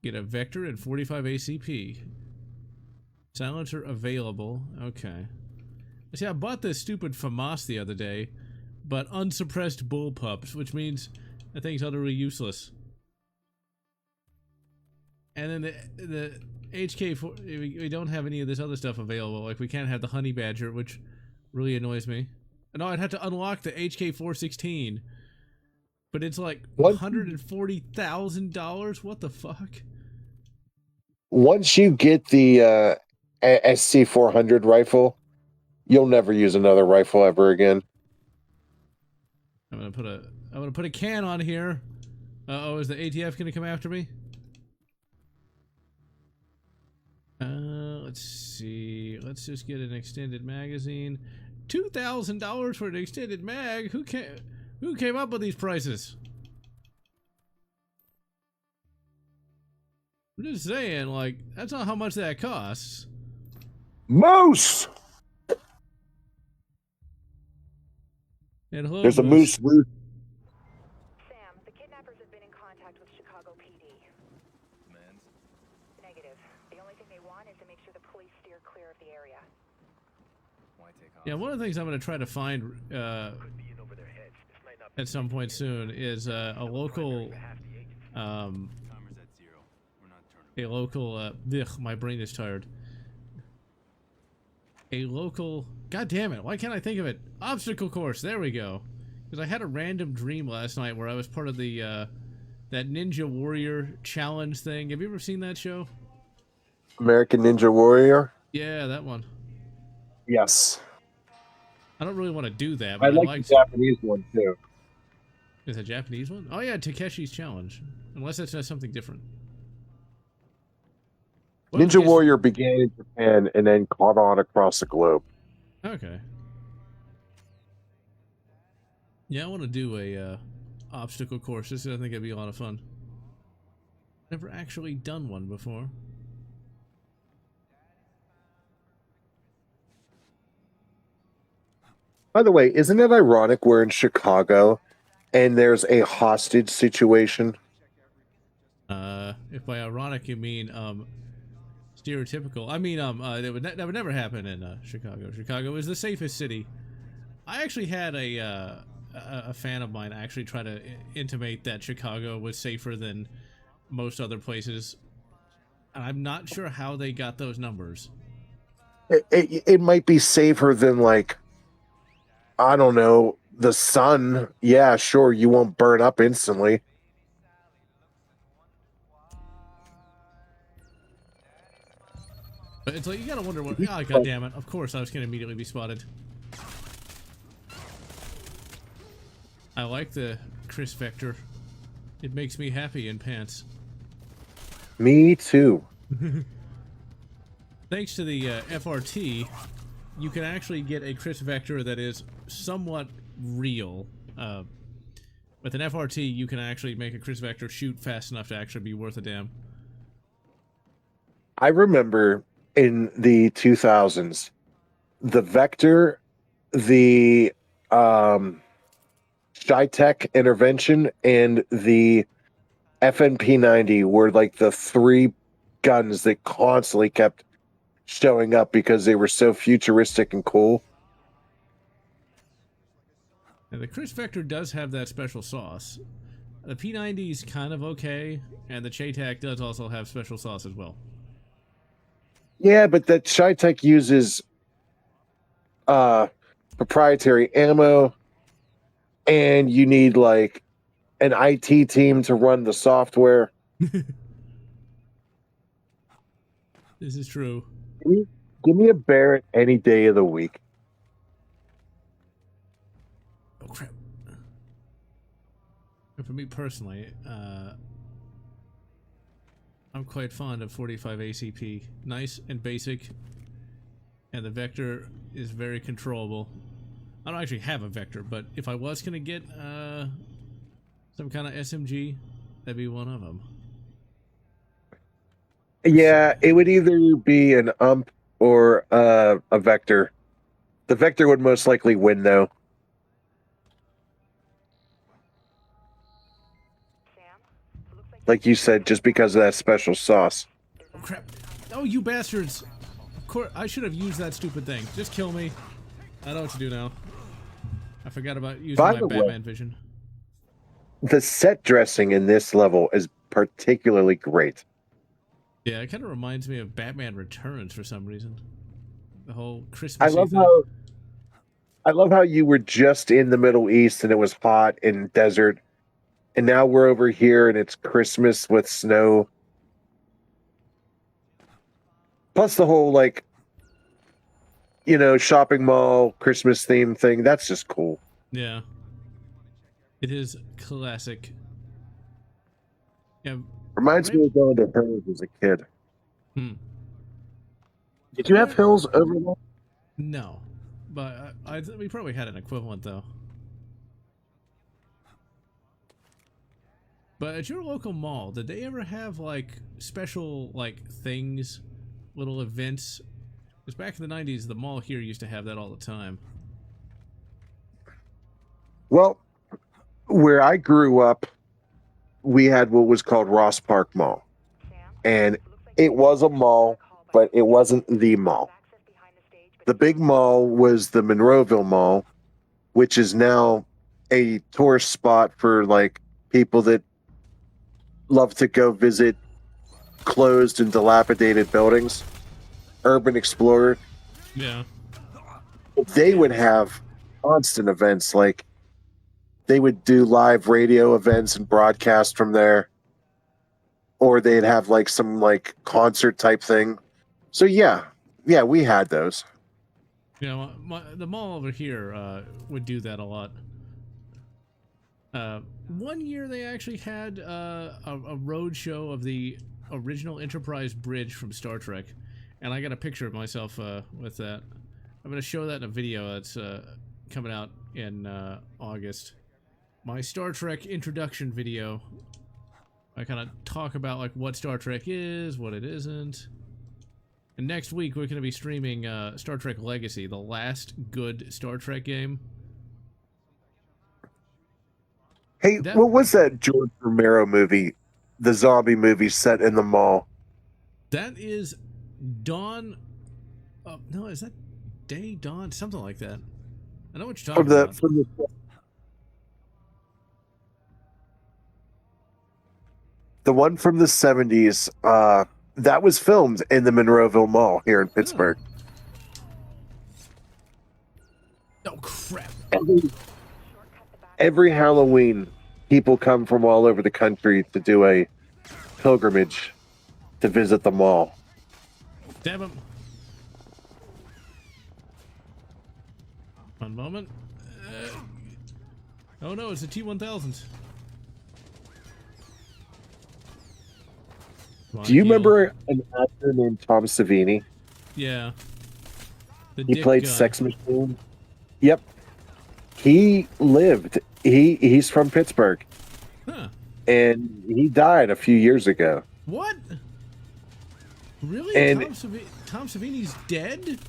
Get a Vector and 45 ACP. Silencer available. Okay. See, I bought this stupid FAMAS the other day, but unsuppressed bullpups, which means that thing's utterly useless. And then the HK4, we don't have any of this other stuff available. Like, we can't have the Honey Badger, which really annoys me. No, I'd have to unlock the HK416. But it's like $140,000? What the fuck?
Once you get the SC400 rifle, you'll never use another rifle ever again.
I'm gonna put a can on here. Uh-oh, is the ATF gonna come after me? Let's see. Let's just get an extended magazine. $2,000 for an extended mag? Who came up with these prices? I'm just saying, like, that's not how much that costs.
Moose!
And hello,
There's a moose roost.
Sam, the kidnappers have been in contact with Chicago PD.
Demands.
Negative. The only thing they want is to make sure the police steer clear of the area.
Why take
Yeah, one of the things I'm going to try to find at some point soon is a local,
Timer's at 0. We're not turning.
a local, my brain is tired. A local, god damn it, why can't I think of it? Obstacle course, there we go. Because I had a random dream last night where I was part of the, that Ninja Warrior challenge thing. Have you ever seen that show?
American Ninja Warrior?
Yeah, that one.
Yes.
I don't really want to do that,
I
but I
like
like
the Japanese one too.
Is it a Japanese one? Oh yeah, Takeshi's Challenge. Unless that's something different. Well,
Ninja
yes.
Warrior began in Japan and then caught on across the globe.
Okay. Yeah, I want to do a obstacle course. This I think it'd be a lot of fun. Never actually done one before.
By the way, isn't it ironic we're in Chicago and there's a hostage situation?
If by ironic you mean stereotypical, I mean that would never happen in Chicago. Chicago is the safest city. I actually had a fan of mine actually try to intimate that Chicago was safer than most other places. And I'm not sure how they got those numbers.
It might be safer than, like, I don't know, the sun. Yeah, sure, you won't burn up instantly.
But it's like, you gotta wonder what, oh god damn it, of course I was gonna immediately be spotted. I like the Chris Vector. It makes me happy in pants.
Me too.
Thanks to the FRT, you can actually get a Chris Vector that is somewhat real. With an FRT, you can actually make a Chris Vector shoot fast enough to actually be worth a damn.
I remember in the 2000s, the Vector, the Shy-Tech Intervention, and the FNP-90 were like the three guns that constantly kept showing up because they were so futuristic and cool.
And the Chris Vector does have that special sauce. The P90 is kind of okay, and the Shy-Tech does also have special sauce as well.
Yeah, but that Shy-Tech uses proprietary ammo, and you need like an IT team to run the software.
This is true.
Give me a Barrett any day of the week.
Oh crap. For me personally, I'm quite fond of 45 ACP. Nice and basic, and the Vector is very controllable. I don't actually have a Vector, but if I was gonna get some kind of SMG, that'd be one of them.
Yeah, it would either be an ump or a Vector. The Vector would most likely win, though. Like you said, just because of that special sauce.
Oh crap! Oh, you bastards! Of course, I should have used that stupid thing. Just kill me. I know what to do now. I forgot about using my Batman vision.
The set dressing in this level is particularly great.
Yeah, it kind of reminds me of Batman Returns for some reason. The whole Christmas.
I love how you were just in the Middle East and it was hot and desert, and now we're over here and it's Christmas with snow. Plus the whole like, shopping mall Christmas theme thing. That's just cool.
Yeah, it is classic. Yeah.
Reminds me of going to Hills as a kid. Did you have Hills over there?
No, but we probably had an equivalent though. But at your local mall, did they ever have like special like things, little events? Because back in the 90s, the mall here used to have that all the time.
Well, where I grew up, we had what was called Ross Park Mall. And it was a mall, but it wasn't the mall. The big mall was the Monroeville Mall, which is now a tourist spot for like people that love to go visit closed and dilapidated buildings. Urban Explorer.
Yeah.
They would have constant events, like they would do live radio events and broadcast from there, or they'd have like some like concert type thing. So yeah, we had those.
Yeah, the mall over here would do that a lot. One year they actually had a road show of the original Enterprise bridge from Star Trek, and I got a picture of myself with that. I'm going to show that in a video that's coming out in August. My Star Trek introduction video. I kind of talk about like what Star Trek is, what it isn't. And next week we're going to be streaming Star Trek Legacy, the last good Star Trek game.
Hey, what was that George Romero movie, the zombie movie set in the mall?
That is Dawn. No, is that Day Dawn? Something like that. I know what you're talking about.
The one from the 70s, that was filmed in the Monroeville Mall here in Pittsburgh.
Oh crap.
Every Halloween, people come from all over the country to do a pilgrimage to visit the mall.
Damn him. One moment. Oh no, it's a T-1000.
Do you remember an actor named Tom Savini?
Yeah.
He played Sex Machine. Yep. he lived. He's from Pittsburgh,
Huh.
and he died a few years ago.
What? Really?
And
Tom Savini's dead?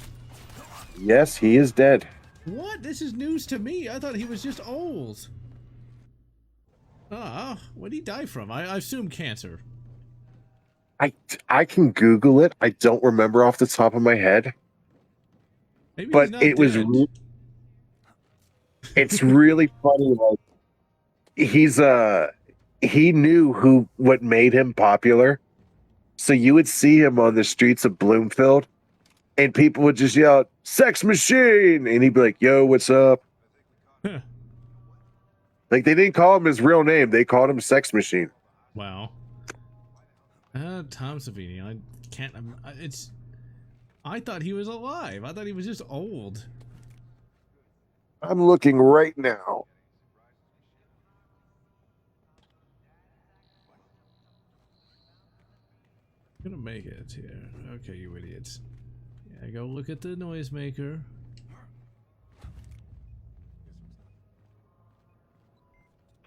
yes, he is dead.
What? This is news to me. I thought he was just old. What did he die from? I assume cancer.
I can Google it. I don't remember off the top of my head,
Maybe
but
he's not
it was.
dead.
It's really funny. Like he knew what made him popular. So you would see him on the streets of Bloomfield, and people would just yell, "Sex Machine," and he'd be like, "Yo, what's up?"
Huh.
Like they didn't call him his real name; they called him Sex Machine.
Wow. Tom Savini. I can't. I thought he was alive. I thought he was just old.
I'm looking right now.
Gonna make it here. Okay, you idiots. Yeah, go look at the noisemaker.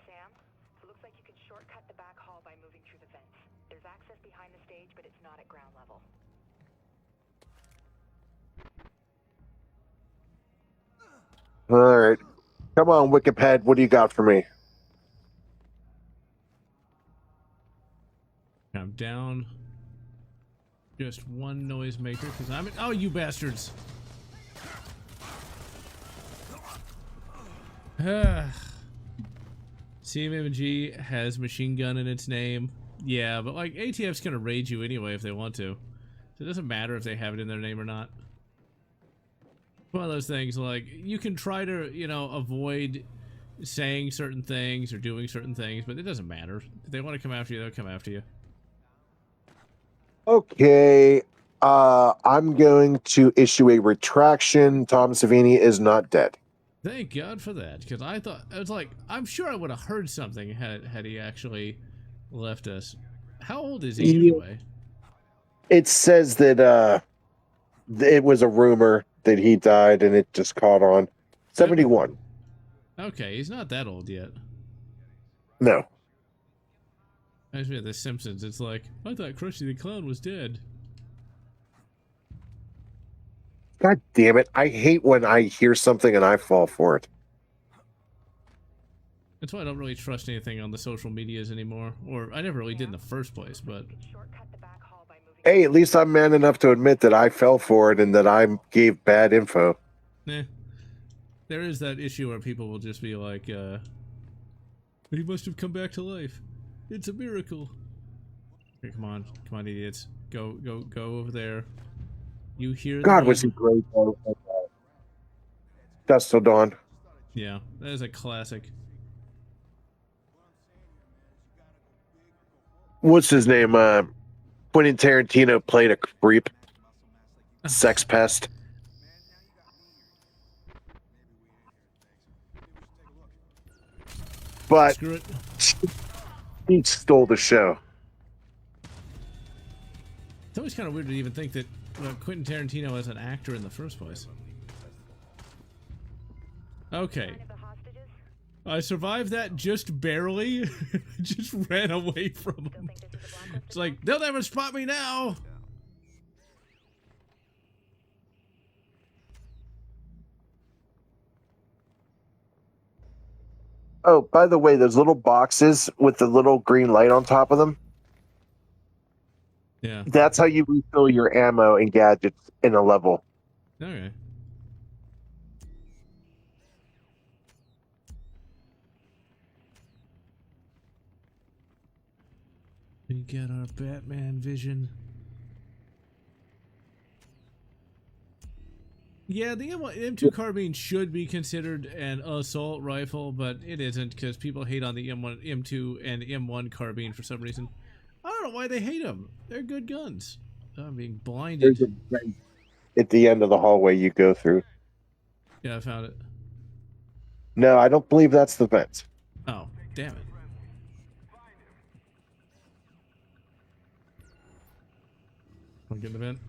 Sam, it looks like you can shortcut the back hall by moving through the vents. There's access behind the stage, but it's not at ground level.
All right, come on, Wikipedia. What do you got for me?
I'm down just one noisemaker because I'm in. Oh, you bastards! CMMG has machine gun in its name. Yeah, but like ATF's gonna raid you anyway if they want to. So it doesn't matter if they have it in their name or not. One of those things like you can try to, you know, avoid saying certain things or doing certain things, but it doesn't matter. If they want to come after you, they'll come after you.
Okay, I'm going to issue a retraction. Tom Savini is not dead.
Thank God for that, because I thought I was like, I'm sure I would have heard something had he actually left us. How old is he anyway?
It says that it was a rumor that he died, and it just caught on. 71.
Okay, he's not that old yet.
No.
Reminds me of The Simpsons. It's like, I thought Krusty the Clown was dead.
God damn it! I hate when I hear something and I fall for it.
That's why I don't really trust anything on the social medias anymore. Or I never really did in the first place, but...
Shortcut the back hall by moving.
Hey, at least I'm man enough to admit that I fell for it and that I gave bad info.
There is that issue where people will just be like, he must have come back to life. It's a miracle. Okay, come on, idiots. Go over there. You hear
God, was he great though. Dust till dawn.
Yeah, that is a classic.
What's his name? Quentin Tarantino played a creep. Sex pest. But
Screw it.
he stole the show.
It's always kind of weird to even think that Quentin Tarantino as an actor in the first place. Okay. I survived that just barely. Just ran away from him. It's like, they'll never spot me now.
Oh, by the way, those little boxes with the little green light on top of them,
Yeah.
that's how you refill your ammo and gadgets in a level.
Okay. We get our Batman vision. Yeah, the M2 carbine should be considered an assault rifle, but it isn't because people hate on the M2 and M1 carbine for some reason. I don't know why they hate them. They're good guns. I'm being blinded.
There's a vent at the end of the hallway you go through.
Yeah, I found it.
No, I don't believe that's the vent.
Oh, damn it. Want to get in the vent?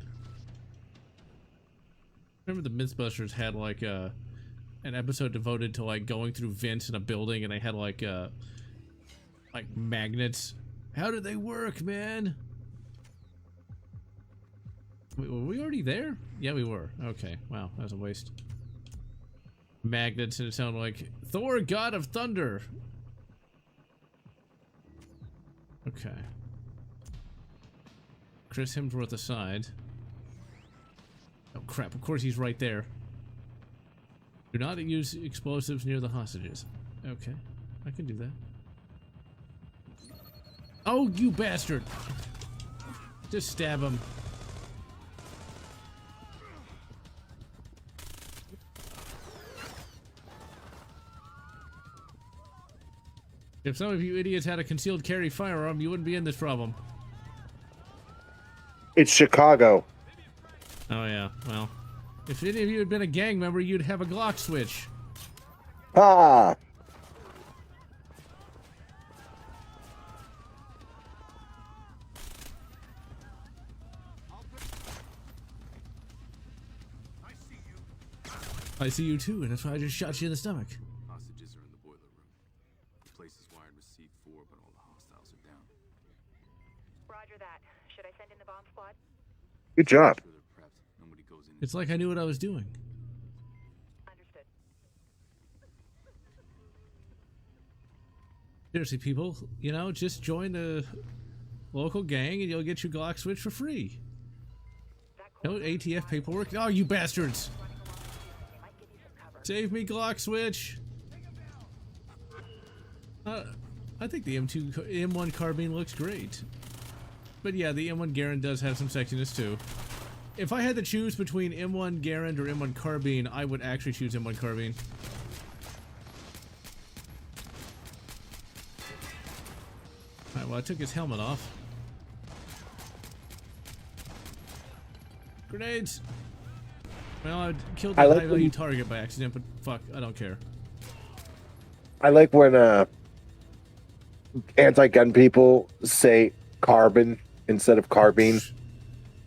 Remember the Mythbusters had like an episode devoted to like going through vents in a building, and they had like magnets. How did they work, man? Wait, were we already there? Yeah, we were. Okay. Wow, that was a waste. Magnets, and it sounded like Thor, God of Thunder. Okay. Chris Hemsworth aside. Oh crap, of course he's right there. Do not use explosives near the hostages. Okay, I can do that. Oh, you bastard! Just stab him. If some of you idiots had a concealed carry firearm, you wouldn't be in this problem.
It's Chicago.
Oh yeah, well. If any of you had been a gang member, you'd have a Glock switch.
Ah!
I see you too, and that's why I just shot you in the stomach.
Hostages are in the boiler room. The place is wired with C4, but all the hostiles are down.
Roger that. Should I send in the bomb squad?
Good job.
Sure they're prepped. Nobody goes in.
It's like I knew what I was doing.
Understood.
Seriously, people, you know, just join the local gang and you'll get your Glock switch for free. No ATF paperwork. Oh, you bastards! Save me, Glock switch! I think the M1 carbine looks great. But yeah, the M1 Garand does have some sexiness too. If I had to choose between M1 Garand or M1 carbine, I would actually choose M1 carbine. Alright, well I took his helmet off. Grenades! Well, I killed the high value target by accident, but fuck, I don't care.
I like when anti-gun people say carbon instead of carbine.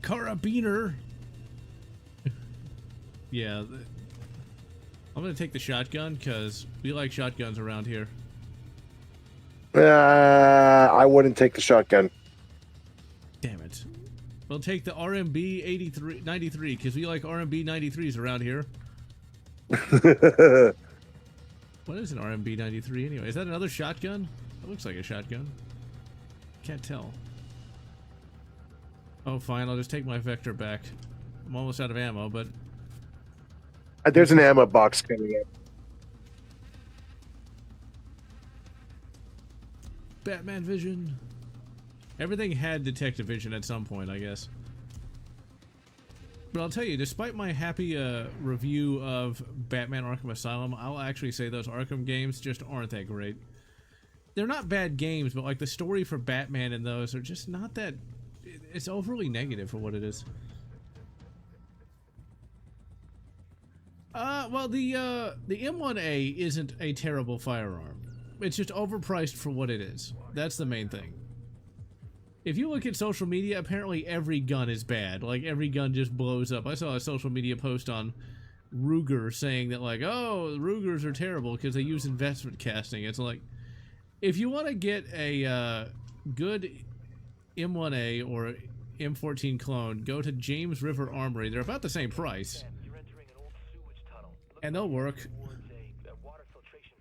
Carabiner! Yeah. I'm gonna take the shotgun, because we like shotguns around here.
I wouldn't take the shotgun.
Damn it. We'll take the RMB 93, because we like RMB 93s around here. What is an RMB 93 anyway? Is that another shotgun? It looks like a shotgun. Can't tell. Oh, fine. I'll just take my Vector back. I'm almost out of ammo, but...
There's an ammo box coming up.
Batman vision. Everything had detective vision at some point, I guess. But I'll tell you, despite my happy review of Batman Arkham Asylum, I'll actually say those Arkham games just aren't that great. They're not bad games, but like the story for Batman in those are just not that... It's overly negative for what it is. Well, the M1A isn't a terrible firearm. It's just overpriced for what it is. That's the main thing. If you look at social media, apparently every gun is bad. Like, every gun just blows up. I saw a social media post on Ruger saying that, like, oh, Rugers are terrible because they use investment casting. It's like, if you want to get a good M1A or M14 clone, go to James River Armory. They're about the same price. And they'll work.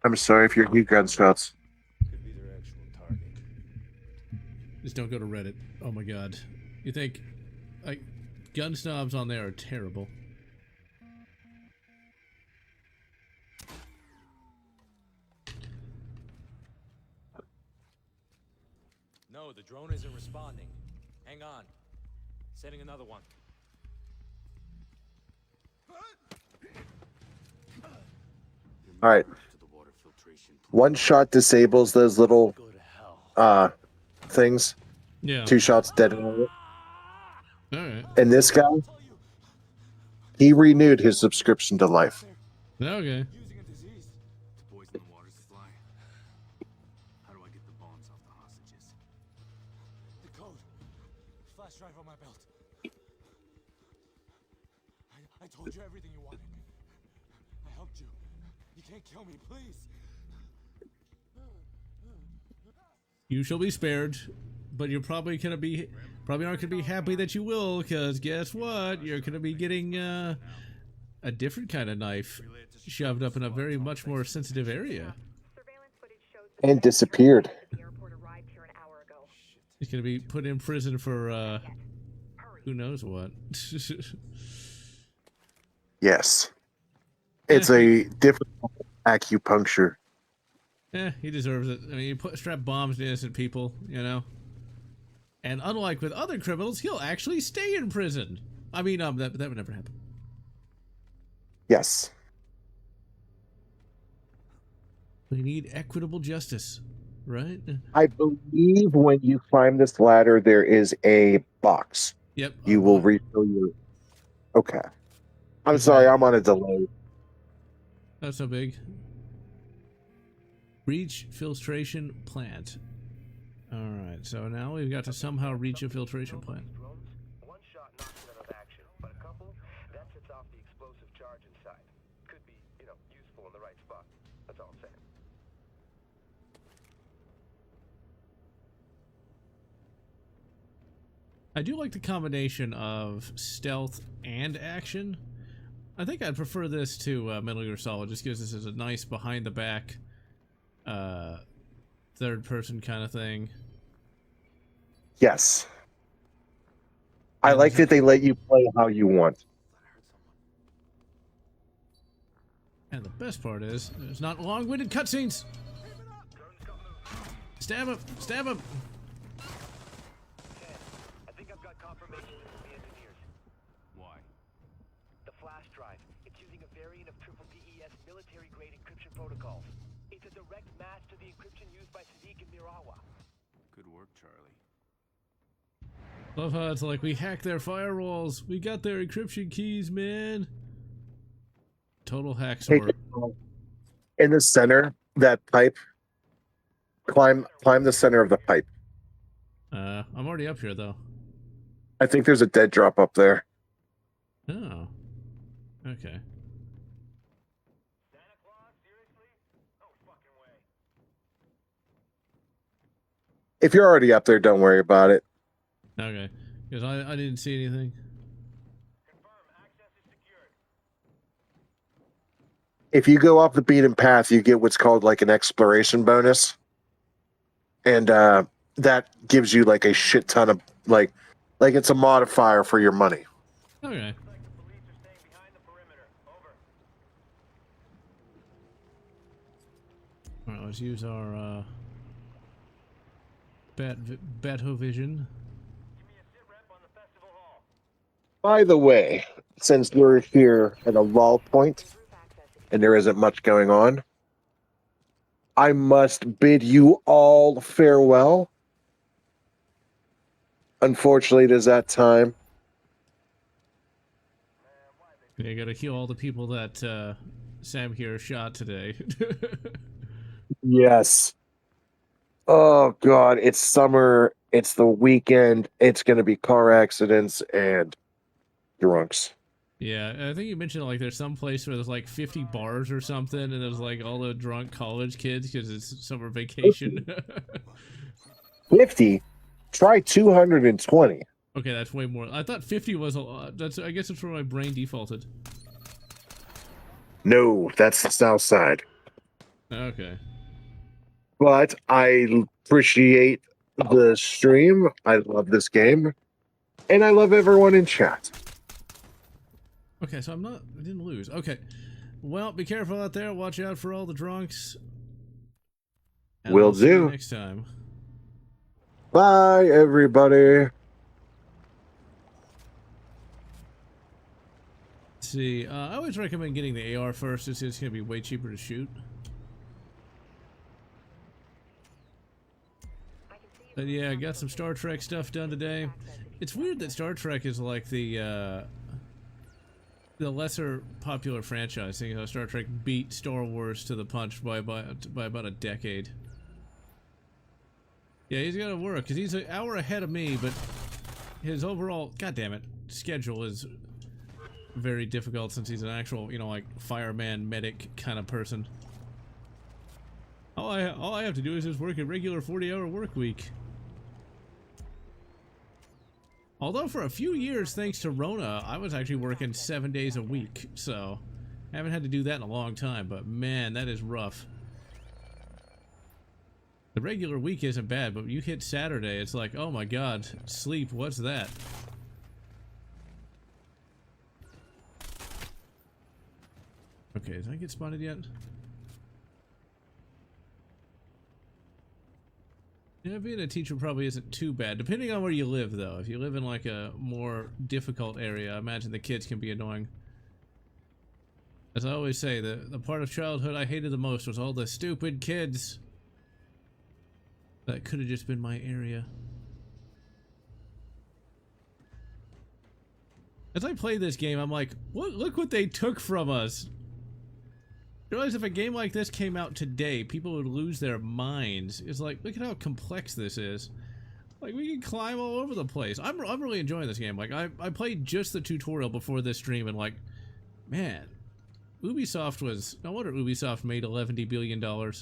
I'm sorry if you're geek gunshots.
Could be their actual target.
Just don't go to Reddit. Oh my god. You think, like, gun snobs on there are terrible.
No, the drone isn't responding. Hang on. Sending another one.
All right. One shot disables those little things.
Yeah.
2 shots dead. Alright. And this guy, he renewed his subscription to life.
Okay.
Using a disease to poison the water supply. How do I get the bombs off the hostages?
The code. Flash drive on my belt. I told you everything you wanted. I helped you. You can't kill me, please.
You shall be spared, but you're probably aren't gonna be happy that you will, because guess what? You're gonna be getting a different kind of knife shoved up in a very much more sensitive area.
Surveillance footage shows
And disappeared.
the airport arrived here an hour ago.
He's gonna be put in prison for who knows what.
Yes. It's a difficult acupuncture.
He deserves it. I mean, you strap bombs to innocent people, you know. And unlike with other criminals, he'll actually stay in prison. I mean, that would never happen.
Yes.
We need equitable justice, right?
I believe when you climb this ladder, there is a box.
Yep.
You will refill your. Okay. I'm sorry, I'm on a delay.
That's so big. Reach filtration plant. Alright, so now we've got to somehow reach a filtration plant.
One shot knocks it out of action, but a couple, that sets off the explosive charge inside. Could be, useful in the right spot. That's all I'm saying.
I do like the combination of stealth and action. I think I'd prefer this to Metal Gear Solid, just because this is a nice behind-the-back third-person kind of thing.
Yes. I like that they let you play how you want.
And the best part is, there's not long-winded cutscenes. Stab him! Stab him!
I think I've got confirmation from the engineers.
Why?
The flash drive. It's using a variant of Triple DES military-grade encryption protocols. It's a direct match to the encryption used by Sadiq and Mirawa.
Good work, Charlie.
Love how it's like, we hacked their firewalls. We got their encryption keys, man. Total hacksaw.
In the center, that pipe. Climb the center of the pipe.
I'm already up here, though.
I think there's a dead drop up there.
Oh. Okay.
Santa Claus? Seriously? No fucking way.
If you're already up there, don't worry about it.
Okay. Because I didn't see anything.
Confirm, access is secured.
If you go off the beaten path, you get what's called like an exploration bonus. And that gives you like a shit ton of like it's a modifier for your money.
Okay.
Looks like the police are staying behind the perimeter. Over.
Alright, let's use our Betovision.
Give me a sit rep on the festival hall.
By the way, since we're here at a lull point and there isn't much going on, I must bid you all farewell. Unfortunately, it is that time.
Yeah, gotta heal all the people that Sam here shot today.
Yes. Oh, God. It's summer. It's the weekend. It's going to be car accidents and drunks.
Yeah, I think you mentioned like there's some place where there's like 50 bars or something, and there's like all the drunk college kids because it's summer vacation.
50? Try 220.
Okay, that's way more. I thought 50 was a lot. I guess it's where my brain defaulted.
No, that's the south side.
Okay.
But I appreciate the stream. I love this game. And I love everyone in chat.
Okay, so I didn't lose. Okay. Well, be careful out there. Watch out for all the drunks. And
Will
I'll see you
do.
next time.
Bye, everybody.
Let's see. I always recommend getting the AR first. It's going to be way cheaper to shoot. But yeah, I got some Star Trek stuff done today. It's weird that Star Trek is like the lesser popular franchise. You know, Star Trek beat Star Wars to the punch by about a decade. Yeah, he's got to work because he's an hour ahead of me, but his overall, goddammit, schedule is very difficult since he's an actual, you know, like fireman, medic kind of person. All I have to do is just work a regular 40-hour work week. Although for a few years, thanks to Rona, I was actually working 7 days a week, so I haven't had to do that in a long time, but man, that is rough. The regular week isn't bad, but when you hit Saturday, it's like, oh my god, sleep, what's that? Okay, did I get spotted yet? Yeah, being a teacher probably isn't too bad, depending on where you live, though. If you live in, like, a more difficult area, I imagine the kids can be annoying. As I always say, the part of childhood I hated the most was all the stupid kids. That could have just been my area. As I play this game, I'm like, look what they took from us. You realize if a game like this came out today, people would lose their minds. It's like, look at how complex this is. Like, we can climb all over the place. I'm really enjoying this game. Like, I played just the tutorial before this stream, and like, man, Ubisoft was... No wonder Ubisoft made $11 billion. But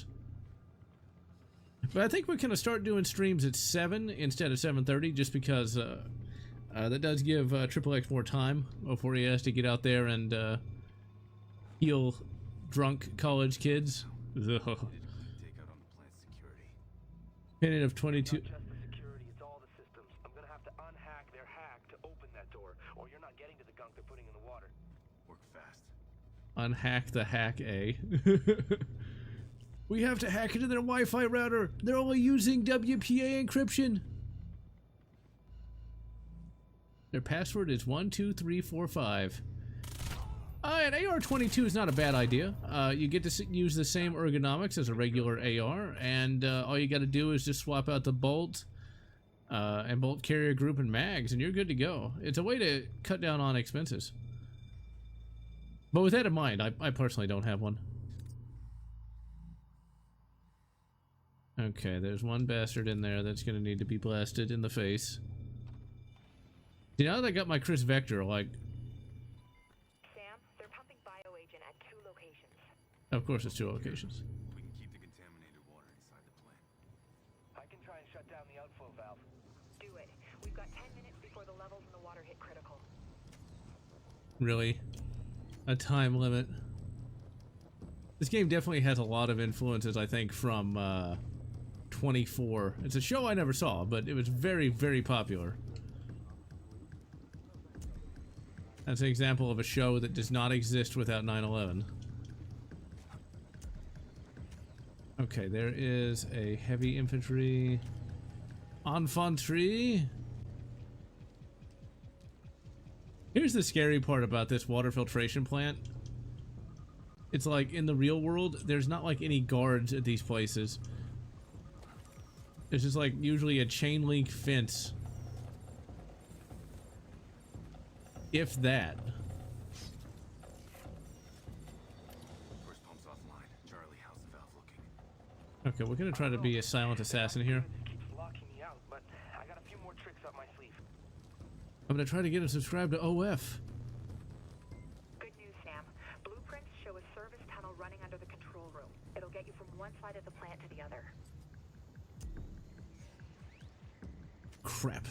I think we're going to start doing streams at 7 instead of 7:30, just because that does give Triple X more time before he has to get out there and heal drunk college kids.
Take out on the plant's security.
Opinion of 22.
Not just the security, it's all the systems. I'm gonna have to unhack their hack to open that door, or you're not getting to the gunk they're putting in the water.
Work fast.
Unhack the hack, eh? We have to hack into their Wi-Fi router. They're only using WPA encryption. Their password is 12345. An AR-22 is not a bad idea. You get to use the same ergonomics as a regular AR, and all you got to do is just swap out the bolt and bolt carrier group and mags, and you're good to go. It's a way to cut down on expenses. But with that in mind, I personally don't have one. Okay, there's one bastard in there that's going to need to be blasted in the face. See, now that I got my Chris Vector, like...
Sam, they're pumping bioagent at 2 locations.
Of course it's 2 locations.
We can keep the contaminated water inside the plant.
I can try and shut down the outflow valve.
Do it. We've got 10 minutes before the levels in the water hit critical.
Really? A time limit? This game definitely has a lot of influences, I think, from 24. It's a show I never saw, but it was very, very popular. That's an example of a show that does not exist without 9/11. Okay, there is a heavy infantry infantry. Here's the scary part about this water filtration plant. It's like in the real world, there's not like any guards at these places. There's just like usually a chain link fence. If that.
First pump's offline. Charlie, how's the valve looking?
Okay, we're gonna try to be a silent assassin here.
It keeps locking me out, but I got a few more tricks up my sleeve.
I'm gonna try to get him subscribed to OF.
Good news, Sam. Blueprints show a service tunnel running under the control room. It'll get you from one side of the plant to the other.
Crap.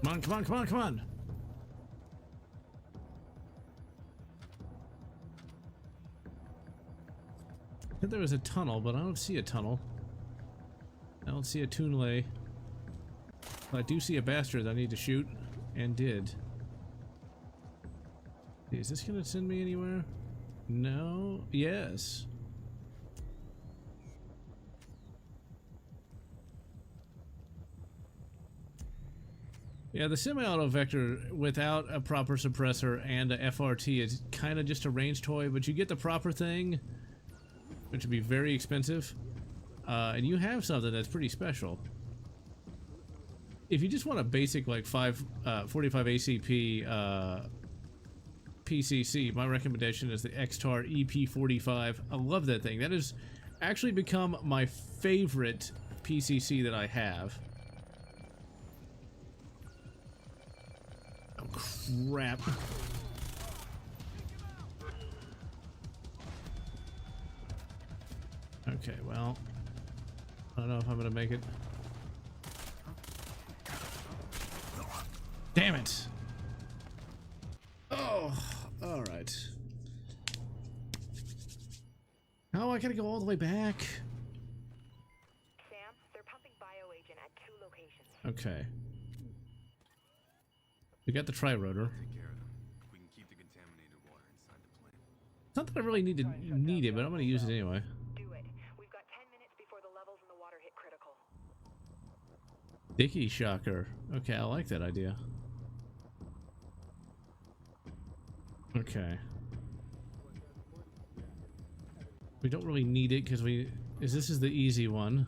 Come on, come on, come on, come on! I think there was a tunnel, but I don't see a tunnel. I don't see a Toonlay. But I do see a bastard I need to shoot, and did. Is this gonna send me anywhere? No. Yes. Yeah, the semi-auto vector without a proper suppressor and a FRT is kind of just a range toy, but you get the proper thing, which would be very expensive, and you have something that's pretty special. If you just want a basic like 45 ACP PCC, my recommendation is the XTAR EP45. I love that thing. That is actually become my favorite PCC that I have. Oh, crap. Okay, well, I don't know if I'm gonna make it. Damn it! Oh, alright. Oh, I gotta go all the way back.
Sam, they're pumping bioagent at 2 locations.
Okay. We got the tri-rotor.
Take care of them. We can keep the contaminated water inside the plant.
Not that I really need it, but I'm gonna use it anyway.
Do it. We've got 10 minutes before the levels in the water hit critical.
Dicky shocker. Okay, I like that idea. Okay. We don't really need it because this is the easy one.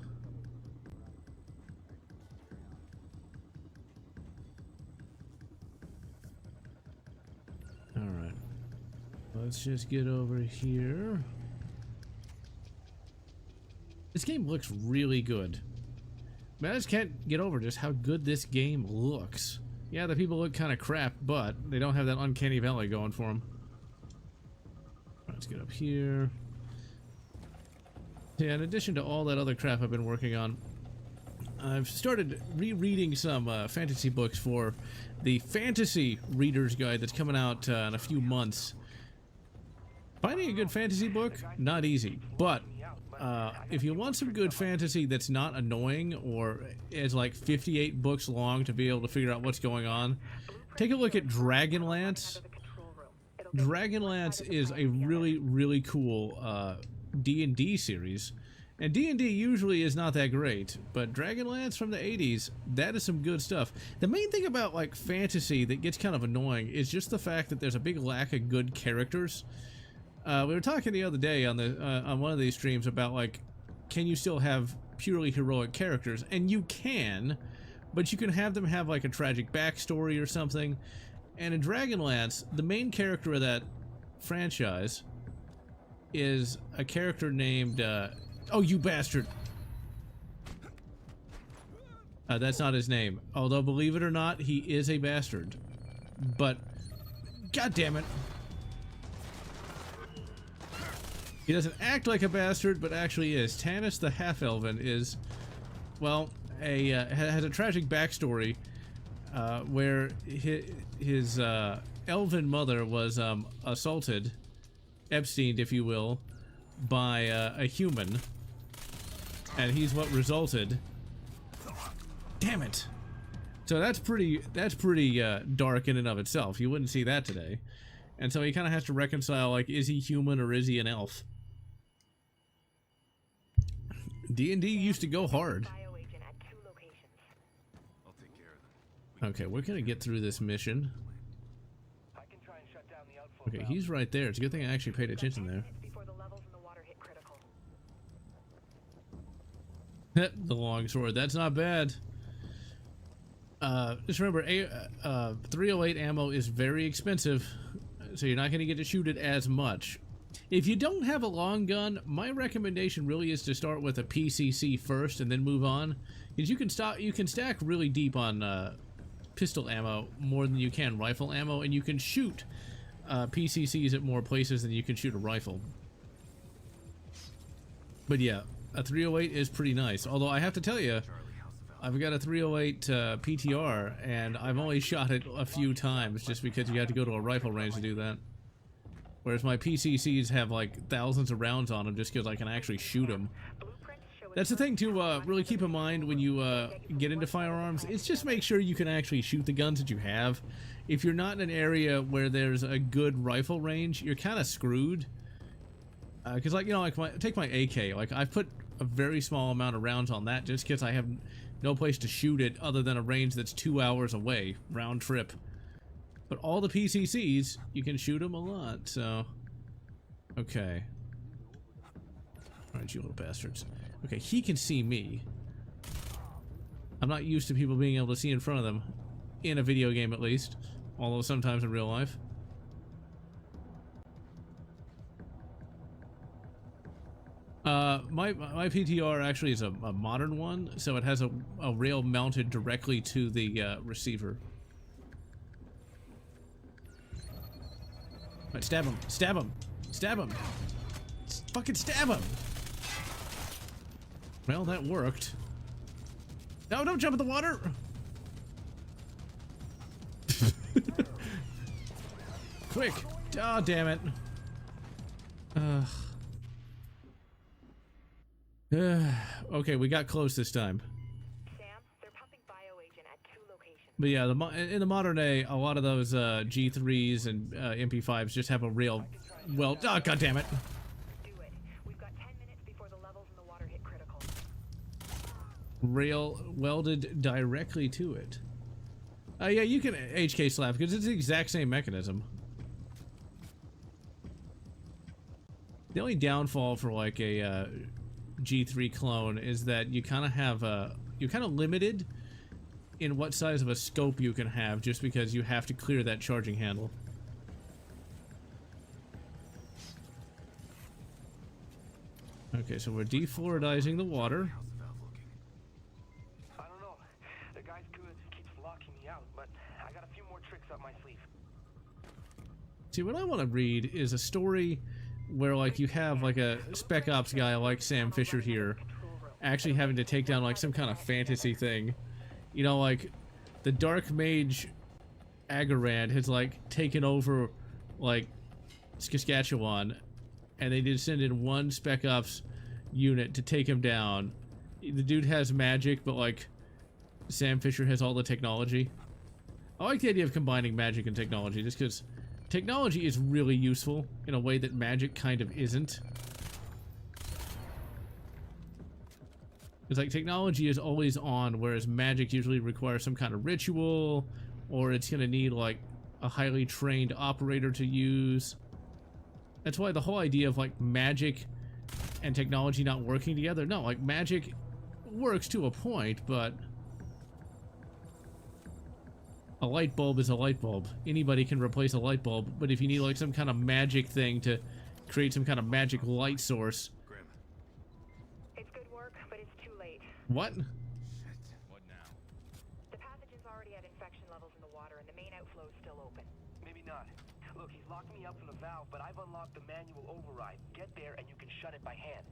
Alright. Let's just get over here. This game looks really good. Man, I just can't get over just how good this game looks. Yeah, the people look kind of crap, but they don't have that uncanny valley going for them. Let's get up here. Yeah, in addition to all that other crap I've been working on, I've started rereading some fantasy books for the Fantasy Reader's Guide that's coming out in a few months. Finding a good fantasy book, not easy, but if you want some good fantasy that's not annoying or is like 58 books long to be able to figure out what's going on, take a look at Dragonlance. Dragonlance is a really, really cool D&D series, and D&D usually is not that great, but Dragonlance from the 80s, that is some good stuff. The main thing about like fantasy that gets kind of annoying is just the fact that there's a big lack of good characters. We were talking the other day on the on one of these streams about like, can you still have purely heroic characters? And you can, but you can have them have like a tragic backstory or something. And in Dragonlance, the main character of that franchise is a character named oh, you bastard. That's not his name, although believe it or not, he is a bastard. But god damn it, he doesn't act like a bastard, but actually is. Tanis the Half-Elven is, well, has a tragic backstory where his elven mother was assaulted, Epsteined, if you will, by a human, and he's what resulted. Damn it! So that's pretty dark in and of itself. You wouldn't see that today, and so he kind of has to reconcile, like, is he human or is he an elf? D&D used to go hard.
Bioagent at 2 locations.
I'll take care of them.
Okay, we're gonna get through this mission.
I can try and shut down the outflow
Okay, he's right there. It's a good thing I actually paid attention there.
Before the levels in the water hit critical.
The long sword, that's not bad. Just remember, 308 ammo is very expensive, so you're not going to get to shoot it as much. If you don't have a long gun, my recommendation really is to start with a PCC first and then move on, because you can stack really deep on pistol ammo more than you can rifle ammo, and you can shoot PCCs at more places than you can shoot a rifle. But yeah, a 308 is pretty nice. Although I have to tell you, I've got a 308 PTR, and I've only shot it a few times just because you have to go to a rifle range to do that. Whereas my PCCs have like thousands of rounds on them just because I can actually shoot them. That's the thing to really keep in mind when you get into firearms. It's just make sure you can actually shoot the guns that you have. If you're not in an area where there's a good rifle range, you're kind of screwed. Because like, you know, like take my AK. Like I've put a very small amount of rounds on that just because I have no place to shoot it other than a range that's 2 hours away, round trip. But all the PCCs, you can shoot them a lot, so... Okay. Alright, you little bastards. Okay, he can see me. I'm not used to people being able to see in front of them. In a video game, at least. Although sometimes in real life. My PTR actually is a modern one, so it has a rail mounted directly to the receiver. Right, stab him! Stab him! Stab him! Fucking stab him! Well, that worked. No, don't jump in the water! Quick! Oh, damn it. Okay, we got close this time.
Sam, they're pumping bioagent at 2 locations.
But yeah, in the modern day, a lot of those G3s and MP5s just have a rail. Well, oh, god damn it!
Do it. We've got 10 minutes before the levels in the water hit critical.
Rail welded directly to it. Yeah, you can HK slap because it's the exact same mechanism. The only downfall for like a G3 clone is that you kind of have you're kind of limited in what size of a scope you can have just because you have to clear that charging handle. Okay, so we're defluoridizing the water.
How's the valve looking?
I don't know. The guy's good, keeps locking me out, but I got a few more tricks up my sleeve.
See, what I want to read is a story where like you have like a spec ops guy like Sam Fisher here actually having to take down like some kind of fantasy thing. You know, like the Dark Mage Agarand has like taken over like Saskatchewan, and they did send in one spec ops unit to take him down. The dude has magic, but like Sam Fisher has all the technology. I like the idea of combining magic and technology just because technology is really useful in a way that magic kind of isn't. It's like technology is always on, whereas magic usually requires some kind of ritual, or it's gonna need like a highly trained operator to use. That's why the whole idea of like magic and technology not working together, no, like magic works to a point, but a light bulb is a light bulb. Anybody can replace a light bulb, but if you need like some kind of magic thing to create some kind of magic light source.
Grim.
It's good work, but it's too late.
What?
Shit. What now?
The pathogen's already at infection levels in the water, and the main outflow is still open.
Maybe not. Look, he's locked me up from the valve, but I've unlocked the manual override. Get there and you can shut it by hand.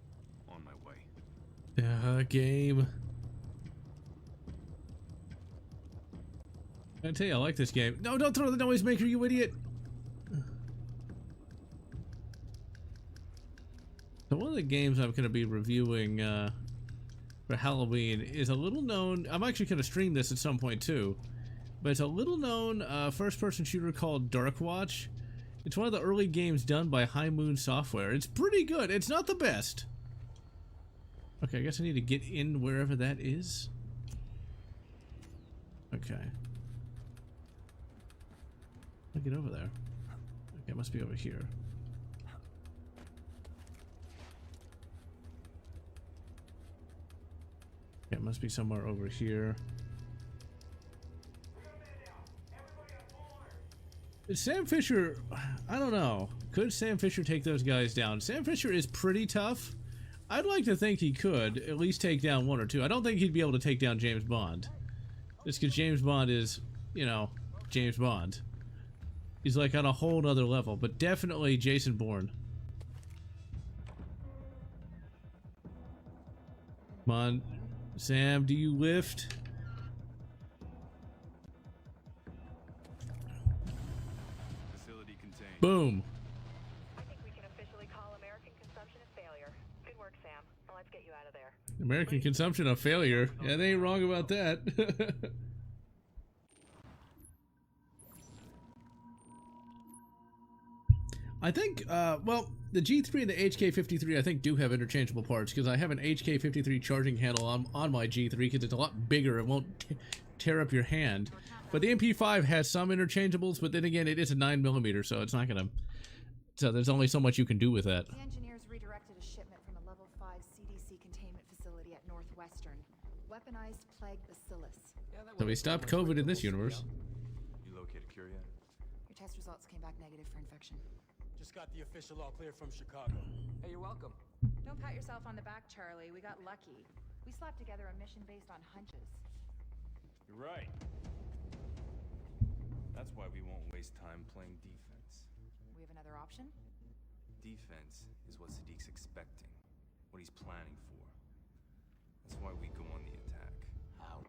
On my way.
Game. I tell you, I like this game. No, don't throw the noisemaker, you idiot! So one of the games I'm going to be reviewing for Halloween is a little known. I'm actually going to stream this at some point too, but it's a little known first-person shooter called Darkwatch. It's one of the early games done by High Moon Software. It's pretty good. It's not the best. Okay, I guess I need to get in wherever that is. Okay. I'll get over there. Okay, it must be over here. Yeah, it must be somewhere over here. Sam Fisher, I don't know. Could Sam Fisher take those guys down? Sam Fisher is pretty tough. I'd like to think he could at least take down one or two. I don't think he'd be able to take down James Bond. Just because James Bond is, you know, James Bond. He's like on a whole nother level, but definitely Jason Bourne. Come on, Sam, do you lift?
Facility contained.
Boom.
I think we can officially call American consumption a failure. Good work, Sam. Now let's get you out of there.
American consumption a failure. Yeah, they ain't wrong about that. I think, well, the G3 and the HK53 I think do have interchangeable parts because I have an HK53 charging handle on my G3 because it's a lot bigger. It won't tear up your hand. But the MP5 has some interchangeables, but then again, it is a 9mm, so it's not gonna. So there's only so much you can do with that.
The engineers redirected a shipment from a level 5 CDC containment facility at Northwestern. Weaponized plague bacillus.
So we stopped COVID in this universe.
You located cure yet?
Your test results came back negative for infection.
Just got the official all clear from Chicago.
Hey, you're welcome.
Don't pat yourself on the back, Charlie. We got lucky. We slapped together a mission based on hunches.
You're right. That's why we won't waste time playing defense.
We have another option?
Defense is what Sadiq's expecting, what he's planning for. That's why we go on the attack.
How?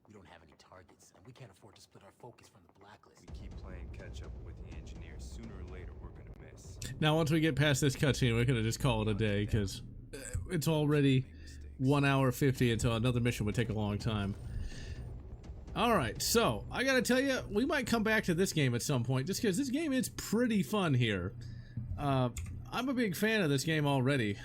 We don't have any targets, and we can't afford to split our focus from the Blacklist.
We keep playing catch up with the engineers. Sooner or later, we're gonna miss.
Now, once we get past this cutscene, we're gonna just call it a day because it's already 1 hour 50 until another mission would take a long time. All right, so I gotta tell you, we might come back to this game at some point, just because this game is pretty fun here. I'm a big fan of this game already,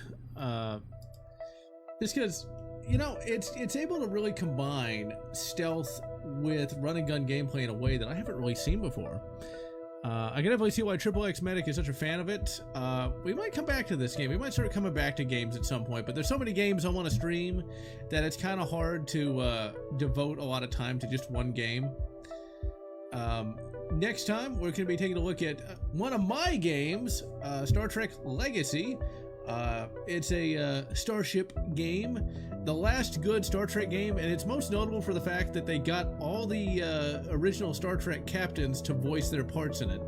just because, you know, it's able to really combine stealth with run and gun gameplay in a way that I haven't really seen before. I can definitely see why XXX Medic is such a fan of it. We might come back to this game. We might start coming back to games at some point, but there's so many games I want to stream that it's kind of hard to devote a lot of time to just one game. Next time, we're going to be taking a look at one of my games, Star Trek Legacy. It's a Starship game, the last good Star Trek game, and it's most notable for the fact that they got all the original Star Trek captains to voice their parts in it.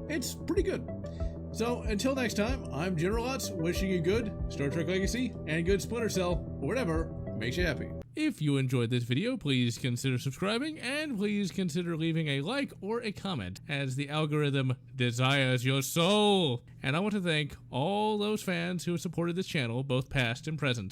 It's pretty good. So, until next time, I'm General Lotz, wishing you good Star Trek Legacy and good Splinter Cell, or whatever makes you happy. If you enjoyed this video, please consider subscribing, and please consider leaving a like or a comment, as the algorithm desires your soul. And I want to thank all those fans who have supported this channel, both past and present.